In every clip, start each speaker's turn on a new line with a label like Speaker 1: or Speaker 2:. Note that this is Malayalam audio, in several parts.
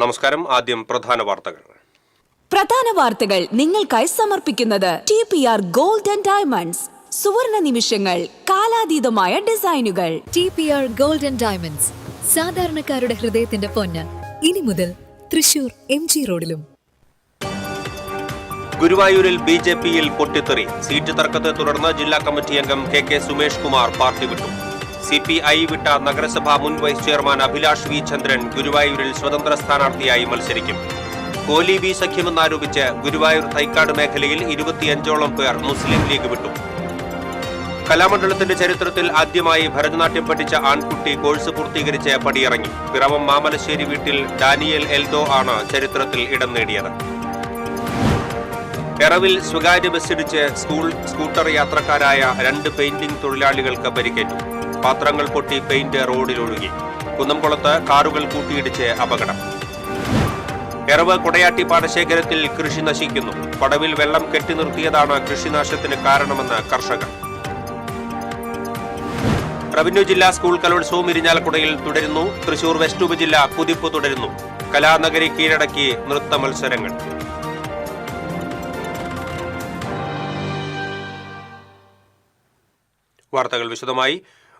Speaker 1: നമസ്കാരം. ആദ്യം പ്രധാന
Speaker 2: വാർത്തകൾ നിങ്ങൾക്കായി സമർപ്പിക്കുന്നത് TPR Gold and Diamonds. സുവർണ നിമിഷങ്ങൾ, കാലാതീതമായ ഡിസൈനുകൾ.
Speaker 3: TPR Gold and Diamonds, സാധാരണക്കാരുടെ ഹൃദയത്തിന്റെ പൊന്ന്. ഇനി മുതൽ തൃശൂർ MG റോഡിലും.
Speaker 1: ഗുരുവായൂരിൽ BJP-യിൽ പൊട്ടിത്തെറി. സീറ്റ് തർക്കത്തെ തുടർന്ന് ജില്ലാ കമ്മിറ്റി അംഗം KK സുമേഷ് കുമാർ പാർട്ടി വിട്ടു. CPI വിട്ട നഗരസഭാ മുൻ വൈസ് ചെയർമാൻ അഭിലാഷ് V. ചന്ദ്രൻ ഗുരുവായൂരിൽ സ്വതന്ത്ര സ്ഥാനാർത്ഥിയായി മത്സരിക്കും. കോലി ബി സഖ്യമെന്നാരോപിച്ച് ഗുരുവായൂർ തൈക്കാട് മേഖലയിൽ 25ഓളം പേർ മുസ്ലിം ലീഗ് വിട്ടു. കലാമണ്ഡലത്തിന്റെ ചരിത്രത്തിൽ ആദ്യമായി ഭരതനാട്യം പഠിച്ച ആൺകുട്ടി കോഴ്സ് പൂർത്തീകരിച്ച് പടിയിറങ്ങി. പിറവം മാമലശ്ശേരി വീട്ടിൽ ഡാനിയൽ എൽദോ ആണ് ചരിത്രത്തിൽ ഇടം നേടിയത്. എറവിൽ സ്വകാര്യ ബസ്സിടിച്ച് സ്കൂട്ടർ യാത്രക്കാരായ 2 പെയിന്റിംഗ് തൊഴിലാളികൾക്ക് പരിക്കേറ്റു. പാത്രങ്ങൾ പൊട്ടി പെയിന്റ് റോഡിലൊഴുകി. കുന്നംകുളത്ത് കാറുകൾ കൂട്ടിയിടിച്ച് അപകടം. എറവ് കൊടയാട്ടി പാടശേഖരത്തിൽ കൃഷി നശിക്കുന്നു. പടവിൽ വെള്ളം കെട്ടിനിർത്തിയതാണ് കൃഷിനാശത്തിന് കാരണമെന്ന് കർഷകർ. റവന്യൂ ജില്ലാ സ്കൂൾ കലോത്സവം ഇരിഞ്ഞാലക്കുടയിൽ തുടരുന്നു. തൃശൂർ വെസ്റ്റ് ഉപജില്ല കുതിപ്പ് തുടരുന്നു. കലാനഗരി കീഴടക്കി നൃത്ത മത്സരങ്ങൾ. വാർത്തകൾ വിശദമായി.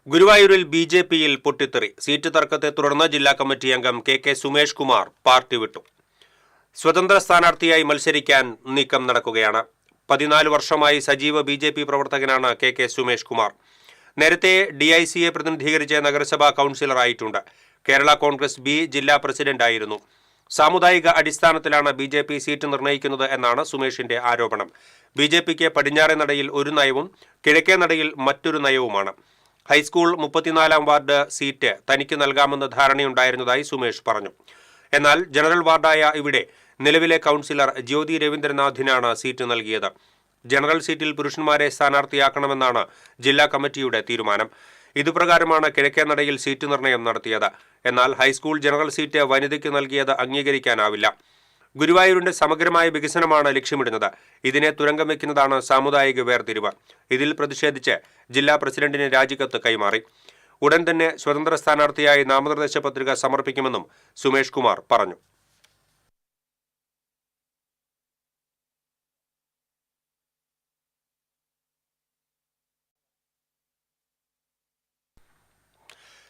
Speaker 1: ഗുരുവായൂരിൽ BJP-യിൽ പൊട്ടിത്തെറി. സീറ്റ് തർക്കത്തെ തുടർന്ന് ജില്ലാ കമ്മിറ്റി അംഗം KK സുമേഷ് കുമാർ പാർട്ടി വിട്ടു. സ്വതന്ത്ര സ്ഥാനാർത്ഥിയായി മത്സരിക്കാൻ നീക്കം നടക്കുകയാണ്. 14 വർഷമായി സജീവ BJP പ്രവർത്തകനാണ് KK സുമേഷ് കുമാർ. നേരത്തെ DIC-യെ പ്രതിനിധീകരിച്ച് നഗരസഭാ കൗൺസിലറായിട്ടുണ്ട്. കേരള കോൺഗ്രസ് B ജില്ലാ പ്രസിഡന്റായിരുന്നു. സാമുദായിക അടിസ്ഥാനത്തിലാണ് BJP സീറ്റ് നിർണ്ണയിക്കുന്നത് എന്നാണ് സുമേഷിന്റെ ആരോപണം. BJP-ക്ക് പടിഞ്ഞാറേ നടയിൽ ഒരു നയവും കിഴക്കേ നടയിൽ മറ്റൊരു നയവുമാണ്. ഹൈസ്കൂൾ 34-ാം വാർഡ് സീറ്റ് തനിക്ക് നൽകാമെന്ന ധാരണയുണ്ടായിരുന്നതായി സുമേഷ് പറഞ്ഞു. എന്നാൽ ജനറൽ വാർഡായ ഇവിടെ നിലവിലെ കൗൺസിലർ ജ്യോതി രവീന്ദ്രനാഥിനാണ് സീറ്റ് നൽകിയത്. ജനറൽ സീറ്റിൽ പുരുഷന്മാരെ സ്ഥാനാർത്ഥിയാക്കണമെന്നാണ് ജില്ലാ കമ്മിറ്റിയുടെ തീരുമാനം. ഇതുപ്രകാരമാണ് കിഴക്കേ നടയിൽ സീറ്റ് നിർണയം നടത്തിയത്. എന്നാൽ ഹൈസ്കൂൾ ജനറൽ സീറ്റ് വനിതയ്ക്ക് നൽകിയത് അംഗീകരിക്കാനാവില്ല. ഗുരുവായൂരിന്റെ സമഗ്രമായ വികസനമാണ് ലക്ഷ്യമിടുന്നത്. ഇതിനെ തുരങ്കം വയ്ക്കുന്നതാണ് സാമുദായിക വേർതിരിവ്. ഇതിൽ പ്രതിഷേധിച്ച് ജില്ലാ പ്രസിഡന്റിന് രാജിക്കത്ത് കൈമാറി. ഉടൻ തന്നെ സ്വതന്ത്ര സ്ഥാനാർത്ഥിയായി നാമനിർദ്ദേശ പത്രിക സമർപ്പിക്കുമെന്നും സുമേഷ് കുമാർ പറഞ്ഞു.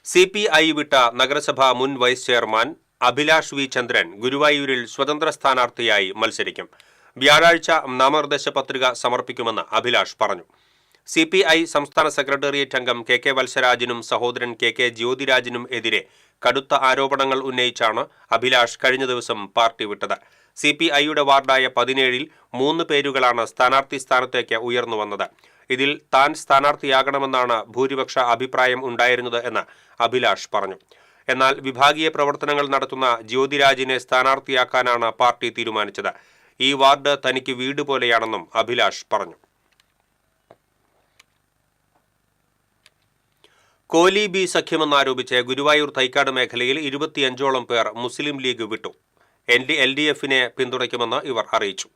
Speaker 1: CPI വിട്ട നഗരസഭാ മുൻ വൈസ് ചെയർമാൻ അഭിലാഷ് V. ചന്ദ്രൻ ഗുരുവായൂരിൽ സ്വതന്ത്ര സ്ഥാനാർത്ഥിയായി മത്സരിക്കും. വ്യാഴാഴ്ച നാമനിർദ്ദേശ പത്രിക സമർപ്പിക്കുമെന്ന് അഭിലാഷ് പറഞ്ഞു. CPI സംസ്ഥാന സെക്രട്ടേറിയറ്റ് അംഗം KK വത്സരാജിനും സഹോദരൻ KK ജ്യോതിരാജിനും എതിരെ കടുത്ത ആരോപണങ്ങൾ ഉന്നയിച്ചാണ് അഭിലാഷ് കഴിഞ്ഞ ദിവസം പാർട്ടി വിട്ടത്. CPI-യുടെ വാർഡായ 17-ൽ 3 പേരുകളാണ് സ്ഥാനാർത്ഥി സ്ഥാനത്തേക്ക് ഉയർന്നു വന്നത്. ഇതിൽ താൻ സ്ഥാനാർത്ഥിയാകണമെന്നാണ് ഭൂരിപക്ഷ അഭിപ്രായം ഉണ്ടായിരുന്നത് എന്ന് അഭിലാഷ് പറഞ്ഞു. എന്നാൽ വിഭാഗീയ പ്രവർത്തനങ്ങൾ നടത്തുന്ന ജ്യോതിരാജിനെ സ്ഥാനാർത്ഥിയാക്കാനാണ് പാർട്ടി തീരുമാനിച്ചത്. ഈ വാർഡ് തനിക്ക് വീട് പോലെയാണെന്നും അഭിലാഷ് പറഞ്ഞു. കോലി ബി സഖ്യമെന്നാരോപിച്ച് ഗുരുവായൂർ തൈക്കാട് മേഖലയിൽ 25ഓളം പേർ മുസ്ലിം ലീഗ് വിട്ടു. LDF-നെ പിന്തുണയ്ക്കുമെന്ന് ഇവർ അറിയിച്ചു.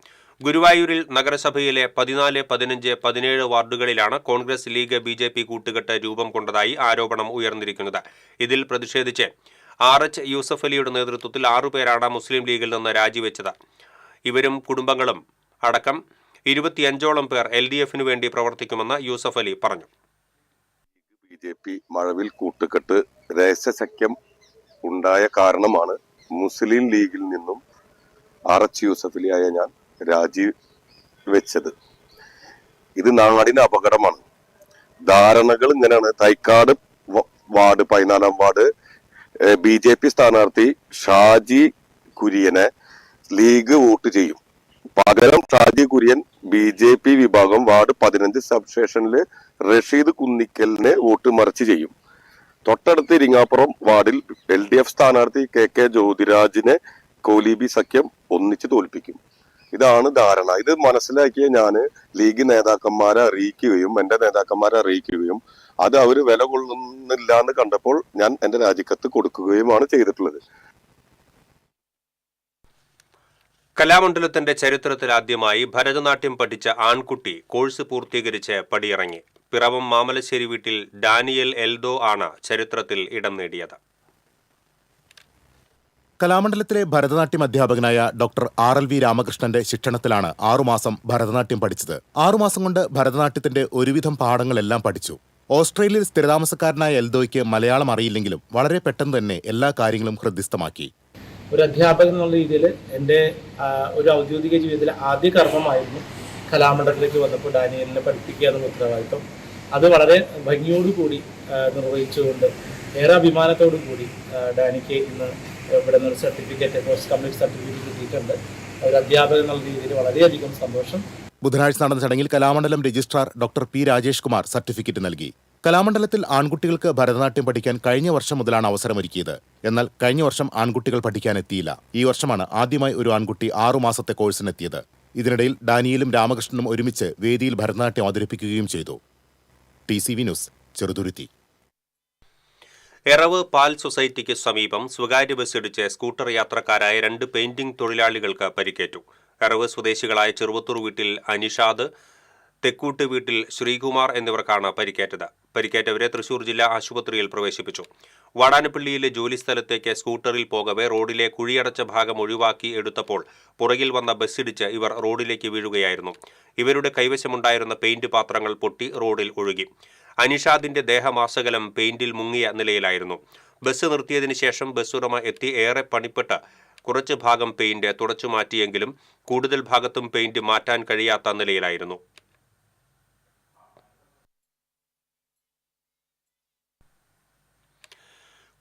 Speaker 1: ഗുരുവായൂരിൽ നഗരസഭയിലെ 14, 15, 17 വാർഡുകളിലാണ് കോൺഗ്രസ് ലീഗ് BJP കൂട്ടുകെട്ട് രൂപം കൊണ്ടതായി ആരോപണം ഉയർന്നിരിക്കുന്നത്. ഇതിൽ പ്രതിഷേധിച്ച് RH യൂസഫ് അലിയുടെ നേതൃത്വത്തിൽ 6 പേരാണ് മുസ്ലിം ലീഗിൽ നിന്ന് രാജിവെച്ചത്. ഇവരും കുടുംബങ്ങളും അടക്കം 25ഓളം പേർ LDF-നു വേണ്ടി പ്രവർത്തിക്കുമെന്ന് യൂസഫ് അലി പറഞ്ഞു.
Speaker 4: BJP മഴവിൽ കൂട്ടുകെട്ട് രഹസ്യസഖ്യം ഉണ്ടായ കാരണമാണ് മുസ്ലിം ലീഗിൽ നിന്നും RH യൂസഫ് അലിയായ ഞാൻ രാജിവെച്ചത്. ഇത് നാടിന് അപകടമാണ്. ധാരണകൾ ഇങ്ങനെയാണ്. തൈക്കാട് വാർഡ് 14-ാം വാർഡ് BJP സ്ഥാനാർത്ഥി ഷാജി കുര്യനെ ലീഗ് വോട്ട് ചെയ്യും. പകരം ഷാജി കുര്യൻ BJP വിഭാഗം വാർഡ് 15 സബ് സ്റ്റേഷനിൽ റഷീദ് കുന്നിക്കലിനെ വോട്ട് മറിച്ച് ചെയ്യും. തൊട്ടടുത്ത് ഇരിങ്ങാപ്പുറം വാർഡിൽ LDF സ്ഥാനാർത്ഥി KK ജ്യോതിരാജിനെ കോലി സഖ്യം ഒന്നിച്ച് തോൽപ്പിക്കും. ഇതാണ് ധാരണ. ഇത് മനസ്സിലാക്കിയ ഞാൻ ലീഗ് നേതാക്കന്മാരെ അറിയിക്കുകയും എന്റെ നേതാക്കന്മാരെ അറിയിക്കുകയും അത് അവർ വില കൊള്ളുന്നില്ല എന്ന് കണ്ടപ്പോൾ ഞാൻ എന്റെ രാജിക്കത്ത് കൊടുക്കുകയുമാണ് ചെയ്തിട്ടുള്ളത്.
Speaker 1: കലാമണ്ഡലത്തിന്റെ ചരിത്രത്തിൽ ആദ്യമായി ഭരതനാട്യം പഠിച്ച ആൺകുട്ടി കോഴ്സ് പൂർത്തീകരിച്ച് പടിയിറങ്ങി. പിറവം മാമലശ്ശേരി വീട്ടിൽ ഡാനിയൽ എൽദോ ആണ് ചരിത്രത്തിൽ ഇടം നേടിയത്.
Speaker 5: കലാമണ്ഡലത്തിലെ ഭരതനാട്യം അധ്യാപകനായ ഡോക്ടർ RLV രാമകൃഷ്ണന്റെ ശിക്ഷണത്തിലാണ് 6 മാസം ഭരതനാട്യം പഠിച്ചത്. 6 മാസം കൊണ്ട് ഭരതനാട്യത്തിന്റെ ഒരുവിധം പാഠങ്ങളെല്ലാം പഠിച്ചു. ഓസ്ട്രേലിയയിൽ സ്ഥിരതാമസക്കാരനായ എൽദോയ്ക്ക് മലയാളം അറിയില്ലെങ്കിലും വളരെ പെട്ടെന്ന് തന്നെ എല്ലാ കാര്യങ്ങളും ഹൃദ്യസ്ഥമാക്കി.
Speaker 6: ഒരു അധ്യാപകൻ എന്നുള്ള രീതിയിൽ എൻ്റെ ഒരു ഔദ്യോഗിക ജീവിതത്തിലെ ആദ്യ കർമ്മമായിരുന്നു കലാമണ്ഡലത്തിലേക്ക് വന്നപ്പോൾ ഡാനിയലിനെ പഠിപ്പിക്കുക എന്നുള്ള ഉത്തരവാദിത്വം. അത് വളരെ ഭംഗിയോടുകൂടി നിർവഹിച്ചുകൊണ്ട് ഏറെ അഭിമാനത്തോടു കൂടി ഡാനിക്ക് ഇന്ന് ഇവിടെ നിന്ന് സർട്ടിഫിക്കറ്റ്, പോസ്റ്റ് കംപ്ലീറ്റ് സർട്ടിഫിക്കറ്റ് കിട്ടിയിട്ടുണ്ട്. ഒരു അധ്യാപകൻ എന്നുള്ള രീതിയിൽ വളരെയധികം സന്തോഷം.
Speaker 5: ബുധനാഴ്ച നടന്ന ചടങ്ങിൽ Kalamandalam registrar doctor P. Rajesh Kumar certificate നൽകി. കലാമണ്ഡലത്തിൽ ആൺകുട്ടികൾക്ക് ഭരതനാട്യം പഠിക്കാൻ കഴിഞ്ഞ വർഷം മുതലാണ് അവസരമൊരുക്കിയത്. എന്നാൽ കഴിഞ്ഞ വർഷം ആൺകുട്ടികൾ പഠിക്കാനെത്തിയില്ല. ഈ വർഷമാണ് ആദ്യമായി ഒരു ആൺകുട്ടി 6 മാസത്തെ കോഴ്സിനെത്തിയത്. ഇതിനിടയിൽ ഡാനിയലും രാമകൃഷ്ണനും ഒരുമിച്ച് വേദിയിൽ ഭരതനാട്യം അവതരിപ്പിക്കുകയും ചെയ്തു. TCV news, Cheruthuruthy.
Speaker 1: എറവ് പാൽ സൊസൈറ്റിക്ക് സമീപം സ്വകാര്യ ബസ്സിടിച്ച് സ്കൂട്ടർ യാത്രക്കാരായ 2 പെയിന്റിംഗ് തൊഴിലാളികൾക്ക് പരിക്കേറ്റു. എറവ് സ്വദേശികളായ ചെറുവത്തൂർ വീട്ടിൽ അനിഷാദ്, തെക്കൂട്ട് വീട്ടിൽ ശ്രീകുമാർ എന്നിവർക്കാണ് പരിക്കേറ്റത്. പരിക്കേറ്റവരെ തൃശൂർ ജില്ലാ ആശുപത്രിയിൽ പ്രവേശിപ്പിച്ചു. വാടാനപ്പള്ളിയിലെ ജോലിസ്ഥലത്തേക്ക് സ്കൂട്ടറിൽ പോകവെ റോഡിലെ കുഴിയടച്ച ഭാഗം ഒഴിവാക്കി എടുത്തപ്പോൾ പുറകിൽ വന്ന ബസ്സിടിച്ച് ഇവർ റോഡിലേക്ക് വീഴുകയായിരുന്നു. ഇവരുടെ കൈവശമുണ്ടായിരുന്ന പെയിന്റ് പാത്രങ്ങൾ പൊട്ടി റോഡിൽ ഒഴുകി. അനിഷാദിന്റെ ദേഹമാസകലം പെയിന്റിൽ മുങ്ങിയ നിലയിലായിരുന്നു. ബസ് നിർത്തിയതിനു ശേഷം ബസ് ഉടമ എത്തി ഏറെ പണിപ്പെട്ട് കുറച്ച് ഭാഗം പെയിന്റ് തുടച്ചു മാറ്റിയെങ്കിലും കൂടുതൽ ഭാഗത്തും പെയിന്റ് മാറ്റാൻ കഴിയാത്ത നിലയിലായിരുന്നു.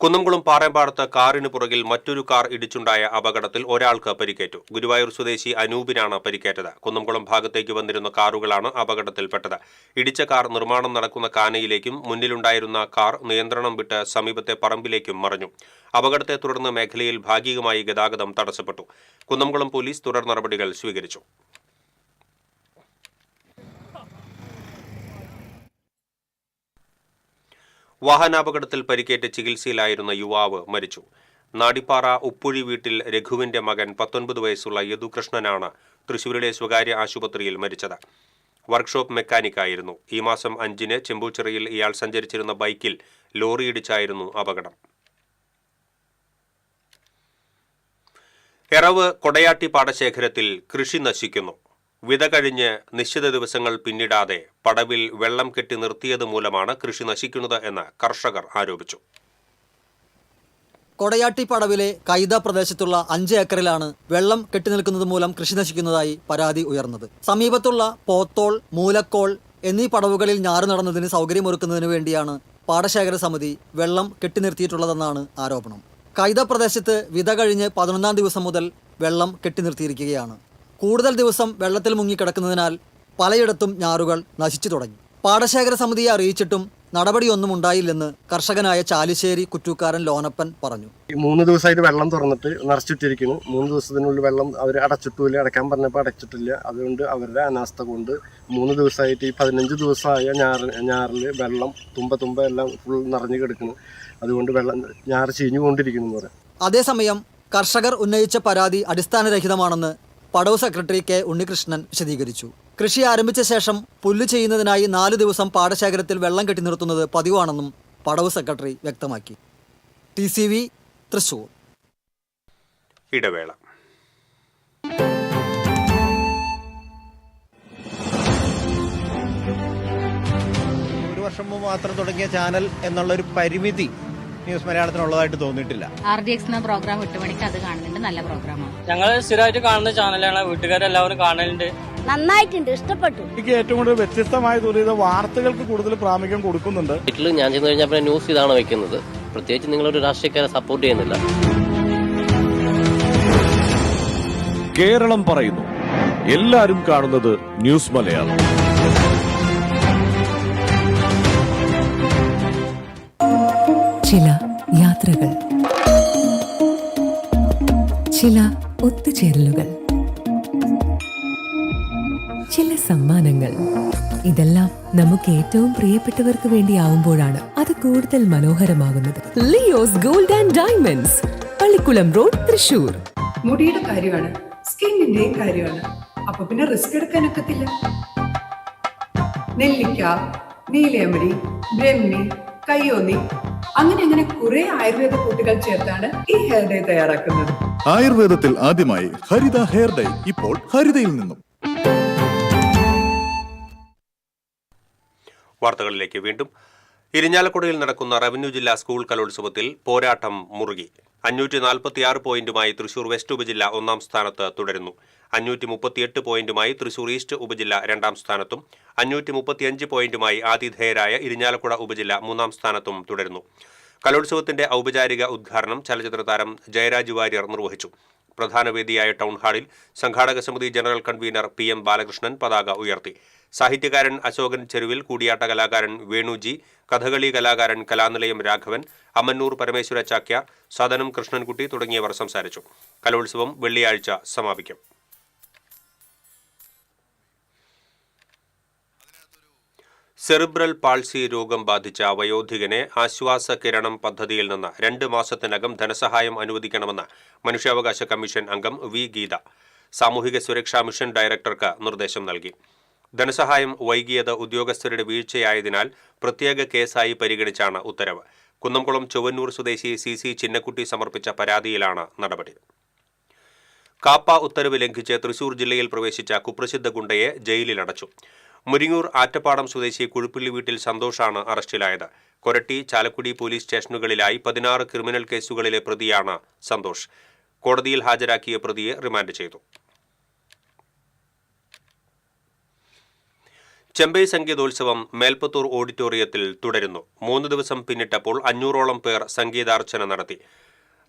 Speaker 1: കുന്നംകുളം പാറേമ്പാടത്ത് കാറിന് പുറകിൽ മറ്റൊരു കാർ ഇടിച്ചുണ്ടായ അപകടത്തിൽ ഒരാൾക്ക് പരിക്കേറ്റു. ഗുരുവായൂർ സ്വദേശി അനൂപിനാണ് പരിക്കേറ്റത്. കുന്നംകുളം ഭാഗത്തേക്ക് വന്നിരുന്ന കാറുകളാണ് അപകടത്തിൽപ്പെട്ടത്. ഇടിച്ച കാർ നിർമ്മാണം നടക്കുന്ന കാനയിലേക്കും മുന്നിലുണ്ടായിരുന്ന കാർ നിയന്ത്രണം വിട്ട് സമീപത്തെ പറമ്പിലേക്കും മറിഞ്ഞു. അപകടത്തെ തുടർന്ന് മേഖലയിൽ ഭാഗികമായി ഗതാഗതം തടസ്സപ്പെട്ടു. കുന്നംകുളം പോലീസ് തുടർ നടപടികൾ സ്വീകരിച്ചു. വാഹനാപകടത്തിൽ പരിക്കേറ്റ് ചികിത്സയിലായിരുന്ന യുവാവ് മരിച്ചു. നാടിപ്പാറ ഉപ്പുഴി വീട്ടിൽ രഘുവിന്റെ മകൻ 19 വയസ്സുള്ള യദുകൃഷ്ണനാണ് തൃശൂരിലെ സ്വകാര്യ ആശുപത്രിയിൽ മരിച്ചത്. വർക്ക്ഷോപ്പ് മെക്കാനിക്കായിരുന്നു. ഈ മാസം 5-ന് ചെമ്പൂച്ചിറയിൽ ഇയാൾ സഞ്ചരിച്ചിരുന്ന ബൈക്കിൽ ലോറിയിടിച്ചായിരുന്നു അപകടം. എറവ് കൊടയാട്ടി പാടശേഖരത്തിൽ കൃഷി നശിക്കുന്നു. വിത കഴിഞ്ഞ് നിശ്ചിത ദിവസങ്ങൾ പിന്നിടാതെ പടവിൽ വെള്ളം കെട്ടി നിർത്തിയത് മൂലമാണ് കൃഷി നശിക്കുന്നത് എന്ന് കർഷകർ ആരോപിച്ചു.
Speaker 7: കൊടയാട്ടി പടവിലെ കൈത പ്രദേശത്തുള്ള 5 ഏക്കറിലാണ് വെള്ളം കെട്ടിനിൽക്കുന്നത് മൂലം കൃഷി നശിക്കുന്നതായി പരാതി ഉയർന്നത്. സമീപത്തുള്ള പോത്തോൾ, മൂലക്കോൾ എന്നീ പടവുകളിൽ ഞാറ് നടന്നതിന് സൗകര്യമൊരുക്കുന്നതിനു വേണ്ടിയാണ് പാടശേഖര സമിതി വെള്ളം കെട്ടിനിർത്തിയിട്ടുള്ളതെന്നാണ് ആരോപണം. കൈത പ്രദേശത്ത് വിത കഴിഞ്ഞ് 11-ാം ദിവസം മുതൽ വെള്ളം കെട്ടിനിർത്തിയിരിക്കുകയാണ്. കൂടുതൽ ദിവസം വെള്ളത്തിൽ മുങ്ങിക്കിടക്കുന്നതിനാൽ പലയിടത്തും ഞാറുകൾ നശിച്ചു തുടങ്ങി. പാടശേഖര സമിതിയെ അറിയിച്ചിട്ടും നടപടിയൊന്നും ഉണ്ടായില്ലെന്ന് കർഷകനായ ചാലിശ്ശേരി കുറ്റൂക്കാരൻ ലോനപ്പൻ പറഞ്ഞു.
Speaker 8: 3 ദിവസമായിട്ട് വെള്ളം തുറന്നിട്ട് നിറച്ചിട്ടിരിക്കുന്നു. 3 ദിവസത്തിനുള്ളിൽ വെള്ളം അവർ അടച്ചിട്ടില്ല, അടയ്ക്കാൻ പറഞ്ഞപ്പോൾ അടച്ചിട്ടില്ല. അതുകൊണ്ട് അവരുടെ അനാസ്ഥ കൊണ്ട് 3 ദിവസമായിട്ട് ഈ 15 ദിവസമായ ഞാറിൽ വെള്ളം തുമ്പ എല്ലാം ഫുൾ നിറഞ്ഞു കിടക്കുന്നു. അതുകൊണ്ട് വെള്ളം ഞാറ് ചീഞ്ഞുകൊണ്ടിരിക്കുന്നു എന്ന് പറയാം.
Speaker 7: അതേസമയം കർഷകർ ഉന്നയിച്ച പരാതി അടിസ്ഥാനരഹിതമാണെന്ന് പടവ് സെക്രട്ടറി K. ഉണ്ണികൃഷ്ണൻ വിശദീകരിച്ചു. കൃഷി ആരംഭിച്ച ശേഷം പുല്ല് ചെയ്യുന്നതിനായി 4 ദിവസം പാടശേഖരത്തിൽ വെള്ളം കെട്ടി നിർത്തുന്നത് പതിവാണെന്നും പടവ് സെക്രട്ടറി വ്യക്തമാക്കി. TCV തൃശൂർ.
Speaker 1: ഇടവേള.
Speaker 9: ഒരു വർഷം മുമ്പ് മാത്രം തുടങ്ങിയ ചാനൽ എന്നുള്ളൊരു പരിമിതി ന്യൂസ് മലയാളത്തിനുള്ളതായിട്ട് തോന്നിയിട്ടില്ല.
Speaker 10: RDX എന്ന പ്രോഗ്രാം 8 മണിക്ക് അത് കാണുന്നുണ്ട്. നല്ല പ്രോഗ്രാമാണ്.
Speaker 11: ഞങ്ങൾ സ്ഥിരമായിട്ട് കാണുന്ന ചാനലാണ്. വീട്ടുകാരെല്ലാവരും കാണലുണ്ട്.
Speaker 10: നന്നായിട്ടുണ്ട്, ഇഷ്ടപ്പെട്ടു.
Speaker 12: എനിക്ക് ഏറ്റവും കൂടുതൽ വ്യത്യസ്തമായ തുല്യത വാർത്തകൾക്ക് കൂടുതൽ പ്രാമുഖ്യം കൊടുക്കുന്നുണ്ട്.
Speaker 11: വീട്ടിൽ ഞാൻ ചെന്ന് കഴിഞ്ഞാൽ പിന്നെ ന്യൂസ് ഇതാണ് വെക്കുന്നത്. പ്രത്യേകിച്ച് നിങ്ങളൊരു രാഷ്ട്രീയക്കാരെ സപ്പോർട്ട് ചെയ്യുന്നില്ല.
Speaker 13: കേരളം പറയുന്നു, എല്ലാരും കാണുന്നത് ന്യൂസ് മലയാളം.
Speaker 3: ചില യാത്രകൾ, ചില ഒത്തുചേരലുകൾ, ചില സമ്മാനങ്ങൾ, ഇതെല്ലാം നമുക്ക് ഏറ്റവും പ്രിയപ്പെട്ടവർക്ക് വേണ്ടിയാവുമ്പോഴാണ് അത് കൂടുതൽ മനോഹരമാകുന്നത്. Leo's gold and diamonds, Pallikkulam road, Thrissur.
Speaker 14: മുടിയുടെ കാര്യമാണ്, സ്കിന്നിന്റെയും കാര്യമാണ്. അപ്പൊ പിന്നെ റിസ്ക് എടുക്കാനൊക്കത്തില്ല. നെല്ലിക്ക, നീലയമരി, ബ്രഹ്മി, കയ്യോന്നി അങ്ങനെ കുറെ ആയുർവേദ കൂട്ടുകൾ ചേർത്താണ് ഈ ഹെയർ ഡേ തയ്യാറാക്കുന്നത്.
Speaker 13: ആയുർവേദത്തിൽ ആദ്യമായി ഹരിത ഹെയർ ഡൈ ഇപ്പോൾ ഹരിതയിൽ നിന്നും.
Speaker 1: വാർത്തകളിലേക്ക് വീണ്ടും. ഇരിഞ്ഞാലക്കുടയിൽ നടക്കുന്ന റവന്യൂ ജില്ലാ സ്കൂൾ കലോത്സവത്തിൽ പോരാട്ടം മുറുകി. 546 പോയിന്റുമായി തൃശൂർ വെസ്റ്റ് ഉപജില്ല ഒന്നാം സ്ഥാനത്ത് തുടരുന്നു. 538 പോയിന്റുമായി തൃശൂർ ഈസ്റ്റ് ഉപജില്ല രണ്ടാം സ്ഥാനത്തും 535 പോയിന്റുമായി ആതിഥേയരായ ഇരിഞ്ഞാലക്കുട ഉപജില്ല മൂന്നാം സ്ഥാനത്തും തുടരുന്നു. കലോത്സവത്തിന്റെ ഔപചാരിക ഉദ്ഘാടനം ചലച്ചിത്ര താരം ജയരാജ് വാര്യർ നിർവഹിച്ചു. പ്രധാന വേദിയായ ടൗൺ ഹാളിൽ സംഘാടക സമിതി ജനറൽ കൺവീനർ PM ബാലകൃഷ്ണൻ പതാക ഉയർത്തി. സാഹിത്യകാരൻ അശോകൻ ചെരുവിൽ, കൂടിയാട്ട കലാകാരൻ വേണുജി, കഥകളി കലാകാരൻ കലാനിലയം രാഘവൻ, അമ്മന്നൂർ പരമേശ്വര ചാക്യാർ, സദനം കൃഷ്ണൻകുട്ടി തുടങ്ങിയവർ സംസാരിച്ചു. കലോത്സവം വെള്ളിയാഴ്ച സമാപിക്കും. സെറിബ്രൽ പാൾസി രോഗം ബാധിച്ച വയോധികനെ ആശ്വാസ കിരണം പദ്ധതിയിൽ നിന്ന് 2 മാസത്തിനകം ധനസഹായം അനുവദിക്കണമെന്ന് മനുഷ്യാവകാശ കമ്മീഷൻ അംഗം വി ഗീത സാമൂഹിക സുരക്ഷാ മിഷൻ ഡയറക്ടർക്ക് നിർദ്ദേശം നൽകി. ധനസഹായം വൈകിയത് ഉദ്യോഗസ്ഥരുടെ വീഴ്ചയായതിനാൽ പ്രത്യേക കേസായി പരിഗണിച്ചാണ് ഉത്തരവ്. കുന്നംകുളം ചൊവ്വന്നൂർ സ്വദേശി CC ചിന്നക്കുട്ടി സമർപ്പിച്ച പരാതിയിലാണ് നടപടി. കാപ്പ ഉത്തരവ് ലംഘിച്ച് തൃശൂർ ജില്ലയിൽ പ്രവേശിച്ച കുപ്രസിദ്ധ ഗുണ്ടയെ ജയിലിലടച്ചു. മുരിങ്ങൂർ ആറ്റപ്പാടം സ്വദേശി കുഴുപ്പിള്ളി വീട്ടിൽ സന്തോഷാണ് അറസ്റ്റിലായത്. കൊരട്ടി, ചാലക്കുടി പോലീസ് സ്റ്റേഷനുകളിലായി 16 ക്രിമിനൽ കേസുകളിലെ പ്രതിയാണ് സന്തോഷ്. കോടതിയിൽ ഹാജരാക്കിയ പ്രതിയെ റിമാൻഡ് ചെയ്തു. ചെമ്പൈ സംഗീതോത്സവം മേൽപ്പത്തൂർ ഓഡിറ്റോറിയത്തിൽ തുടരുന്നു. 3 ദിവസം പിന്നിട്ടപ്പോൾ 500ഓളം പേർ സംഗീതാർച്ചന നടത്തി.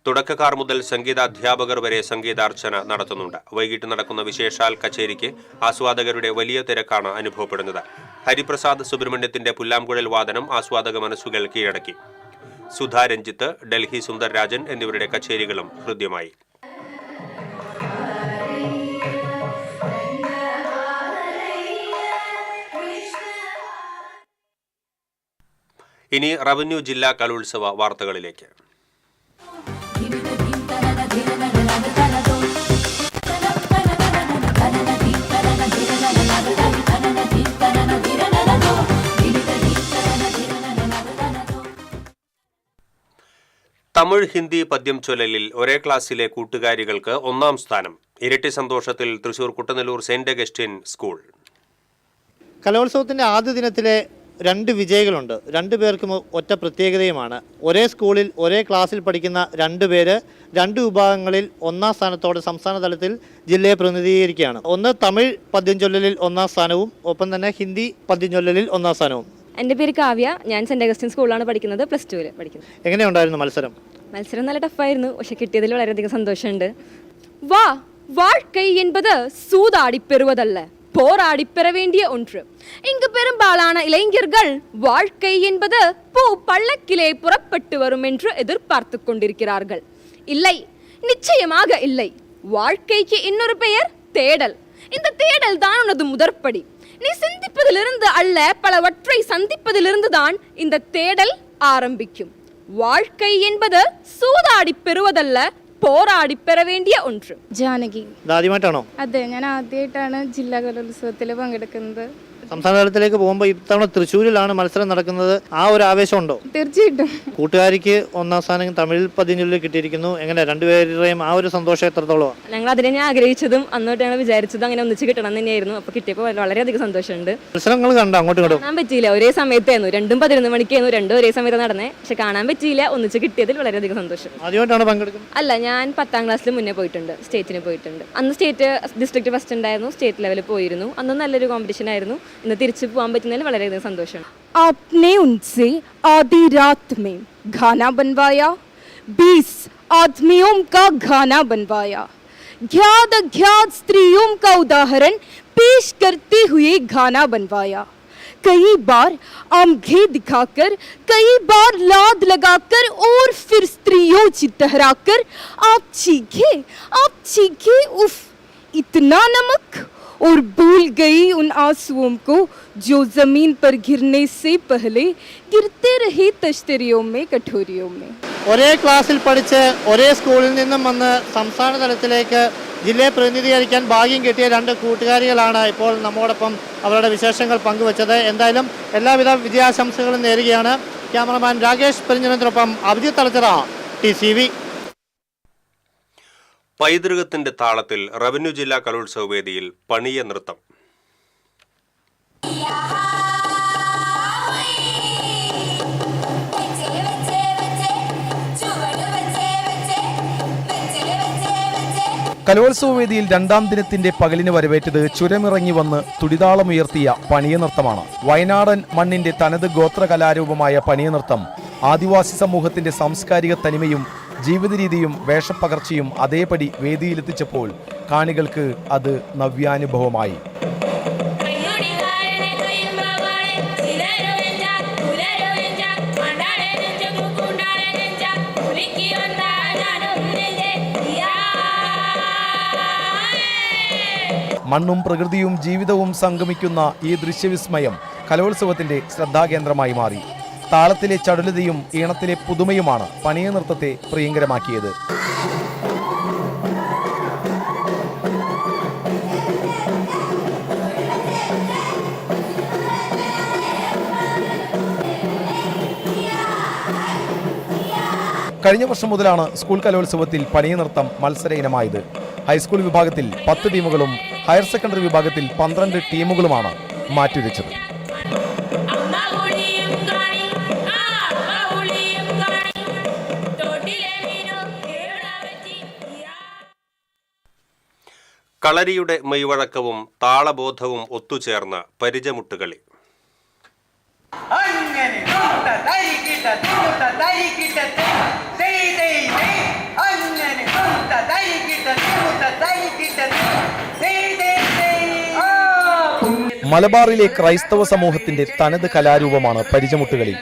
Speaker 1: തുടക്കക്കാർ മുതൽ സംഗീതാധ്യാപകർ വരെ സംഗീതാർച്ചന നടത്തുന്നുണ്ട്. വൈകിട്ട് നടക്കുന്ന വിശേഷാൽ കച്ചേരിക്ക് ആസ്വാദകരുടെ വലിയ തിരക്കാണ് അനുഭവപ്പെടുന്നത്. ഹരിപ്രസാദ് സുബ്രഹ്മണ്യത്തിന്റെ പുല്ലാംകുഴൽ വാദനം ആസ്വാദക മനസ്സുകൾ കീഴടക്കി. സുധാ രഞ്ജിത്ത്, ഡൽഹി സുന്ദർരാജൻ എന്നിവരുടെ കച്ചേരികളും ഹൃദ്യമായി. ഇനി റവന്യൂ ജില്ലാ കലോത്സവ വാർത്തകളിലേക്ക്. തമിഴ് ഹിന്ദി പദ്യം ചൊല്ലലിൽ ഒരേ ക്ലാസ്സിലെ കൂട്ടുകാരികൾക്ക് 1ാം സ്ഥാനം. ഇരട്ടി സന്തോഷത്തിൽ Thrissur Kuttanellur saint Augustine school.
Speaker 9: കലോത്സവത്തിൻ്റെ ആദ്യ ദിനത്തിലെ 2 വിജയികളുണ്ട്. 2 പേർക്കും ഒറ്റ പ്രത്യേകതയുമാണ്. ഒരേ സ്കൂളിൽ ഒരേ ക്ലാസ്സിൽ പഠിക്കുന്ന 2 പേര് 2 വിഭാഗങ്ങളിൽ 1ാം സ്ഥാനത്തോടെ സംസ്ഥാന തലത്തിൽ ജില്ലയെ പ്രതിനിധീകരിക്കുകയാണ്. ഒന്ന് തമിഴ് പദ്യം ചൊല്ലലിൽ 1ാം സ്ഥാനവും ഒപ്പം തന്നെ ഹിന്ദി പദ്യം ചൊല്ലലിൽ 1ാം സ്ഥാനവും.
Speaker 10: എൻ്റെ പേര് കാവ്യ. ഞാൻ സെന്റ് അഗസ്റ്റിൻ സ്കൂളിലാണ് പഠിക്കുന്നത്. +2 പഠിക്കുന്നത്.
Speaker 9: എങ്ങനെയുണ്ടായിരുന്നു മത്സരം?
Speaker 10: മത്സരം നല്ല ടഫായിരുന്നു. പക്ഷെ കിട്ടിയതിൽ വളരെയധികം സന്തോഷമുണ്ട്. வாழ்க்கை என்பது சூதாடி பெறுவதல்ல, போராடி பெற வேண்டிய ஒன்று. இங்கு பெரும்பாலான இளைஞர்கள் வாழ்க்கை என்பது பூ பள்ளக்கிலே புறப்பட்டு வரும் என்று எதிர்பார்த்து கொண்டிருக்கிறார்கள். இல்லை, நிச்சயமாக இல்லை. வாழ்க்கைக்கு இன்னொரு பெயர் தேடல். இந்த தேடல் தான் உனது முதற்படி. நீ சிந்திப்பதிலிருந்து அல்ல, பலவற்றை சந்திப்பதிலிருந்து தான் இந்த தேடல் ആരംഭിക്കും. வாழ்க்கை என்பது സൂതാടി പെറുവതല്ല, പോരാടി പെറ വേണ്ടിയ ഒന്ന്. ജാനകി.
Speaker 9: ആദ്യമായിട്ടാണോ?
Speaker 10: അതെ, ഞാൻ ആദ്യമായിട്ടാണ് ജില്ലാ കലോത്സവത്തിൽ പങ്കെടുക്കുന്നത്.
Speaker 9: സംസ്ഥാന തലത്തിലേക്ക് പോകുമ്പോൾ ഇത്തവണ തൃശ്ശൂരിലാണ് മത്സരം നടക്കുന്നത്. ആ ഒരു ആവേശമുണ്ടോ?
Speaker 10: തീർച്ചയായിട്ടും.
Speaker 9: കൂട്ടുകാരിക്ക് 1ാം സ്ഥാനം തമിഴ് പദ്യങ്ങളിൽ കിട്ടിയിരിക്കുന്നു. എങ്ങനെ രണ്ടുപേരുടെയും ആ ഒരു സന്തോഷം എത്രത്തോളം?
Speaker 10: ഞങ്ങൾ അതിനെ ആഗ്രഹിച്ചതും അന്നോട്ട് ഞങ്ങൾ വിചാരിച്ചതും അങ്ങനെ ഒന്നിച്ച് കിട്ടണം തന്നെയായിരുന്നു. അപ്പോൾ കിട്ടിയപ്പോൾ വളരെയധികം സന്തോഷമുണ്ട്.
Speaker 9: മത്സരങ്ങൾ കണ്ടോ? അങ്ങോട്ടും ഇങ്ങോട്ടും
Speaker 10: കാണാൻ പറ്റിയില്ല. ഒരേ സമയത്തായിരുന്നു. 2ഉം 11 മണിക്കായിരുന്നു. 2ഉം ഒരേ സമയത്ത് നടന്നേ. പക്ഷെ കാണാൻ പറ്റിയില്ല. ഒന്നിച്ച് കിട്ടിയതിൽ വളരെയധികം സന്തോഷം.
Speaker 9: ആദ്യമായിട്ടാണ് പങ്കെടുക്കുന്നത്?
Speaker 10: അല്ല, ഞാൻ 10ാം ക്ലാസ്സിൽ മുന്നേ പോയിട്ടുണ്ട്. സ്റ്റേറ്റിന് പോയിട്ടുണ്ട്. അന്ന് സ്റ്റേറ്റ് ഡിസ്ട്രിക്ട് ഫസ്റ്റ് ഉണ്ടായിരുന്നു. സ്റ്റേറ്റ് ലെവലിൽ പോയിരുന്നു. അന്ന് നല്ലൊരു കോമ്പറ്റീഷൻ ആയിരുന്നു. ഇന്ന് തിരിച്ചു പോകാൻ പറ്റുന്നതിൽ വളരെയധികം സന്തോഷമാണ്. आपने उनसे आधी रात में गाना बनवाया, 20 आदमियों का गाना बनवाया, ज्ञात अज्ञात स्त्रियों का उदाहरण पेश करते हुए गाना बनवाया. कई बार आंखें दिखाकर, कई बार लाद लगाकर और फिर स्त्रियों चितहराकर आप चीखे उफ इतना नमक, और भूल गई उन आंसुओं को जो जमीन पर गिरने से पहले गिरते रहे तश्तरियों में, कठोरियों में.
Speaker 9: ഒരേ ക്ലാസ്സിൽ പഠിച്ച് ഒരേ സ്കൂളിൽ നിന്നും വന്ന് സംസ്ഥാന തലത്തിലേക്ക് ജില്ലയെ പ്രതിനിധീകരിക്കാൻ ഭാഗ്യം കിട്ടിയ 2 കൂട്ടുകാരികളാണ് ഇപ്പോൾ നമ്മോടൊപ്പം അവരുടെ വിശേഷങ്ങൾ പങ്കുവച്ചത്. എന്തായാലും എല്ലാവിധ വിജയാശംസകളും നേരുകയാണ്. ക്യാമറമാൻ രാകേഷ് പെരിഞ്ഞനത്തിനൊപ്പം അഭിജിത്ത് തലച്ചിറ, TCV.
Speaker 1: പൈതൃകത്തിന്റെ താളത്തിൽ റവന്യൂ ജില്ലാ കലോത്സവ വേദിയിൽ പണിയ നൃത്തം.
Speaker 15: കലോത്സവ വേദിയിൽ രണ്ടാം ദിനത്തിന്റെ പകലിന് വരവേറ്റത് ചുരമിറങ്ങി വന്ന് തുടിതാളമുയർത്തിയ പണിയനൃത്തമാണ്. വയനാടൻ മണ്ണിന്റെ തനത് ഗോത്ര കലാരൂപമായ പണിയനൃത്തം ആദിവാസി സമൂഹത്തിന്റെ സാംസ്കാരിക തനിമയും ജീവിതരീതിയും വേഷപ്പകർച്ചയും അതേപടി വേദിയിലെത്തിച്ചപ്പോൾ കാണികൾക്ക് അത് നവ്യാനുഭവമായി. മണ്ണും പ്രകൃതിയും ജീവിതവും സംഗമിക്കുന്ന ഈ ദൃശ്യവിസ്മയം കലോത്സവത്തിന്റെ ശ്രദ്ധാകേന്ദ്രമായി മാറി. താളത്തിലെ ചടുലതയും ഈണത്തിലെ പുതുമയുമാണ് പണിയ നൃത്തത്തെ പ്രിയങ്കരമാക്കിയത്. കഴിഞ്ഞ വർഷം മുതലാണ് സ്കൂൾ കലോത്സവത്തിൽ പണിയ നൃത്തം മത്സര ഇനമായത്. ഹൈസ്കൂൾ വിഭാഗത്തിൽ 10 ടീമുകളും ഹയർ സെക്കൻഡറി വിഭാഗത്തിൽ 12 ടീമുകളുമാണ് മാറ്റുരച്ചത്.
Speaker 1: കളരിയുടെ മെയ്വഴക്കവും താളബോധവും ഒത്തുചേർന്ന പരിചമുട്ടുകളി.
Speaker 15: മലബാറിലെ ക്രൈസ്തവ സമൂഹത്തിന്റെ തനത് കലാരൂപമാണ് പരിചമുട്ടുകളി.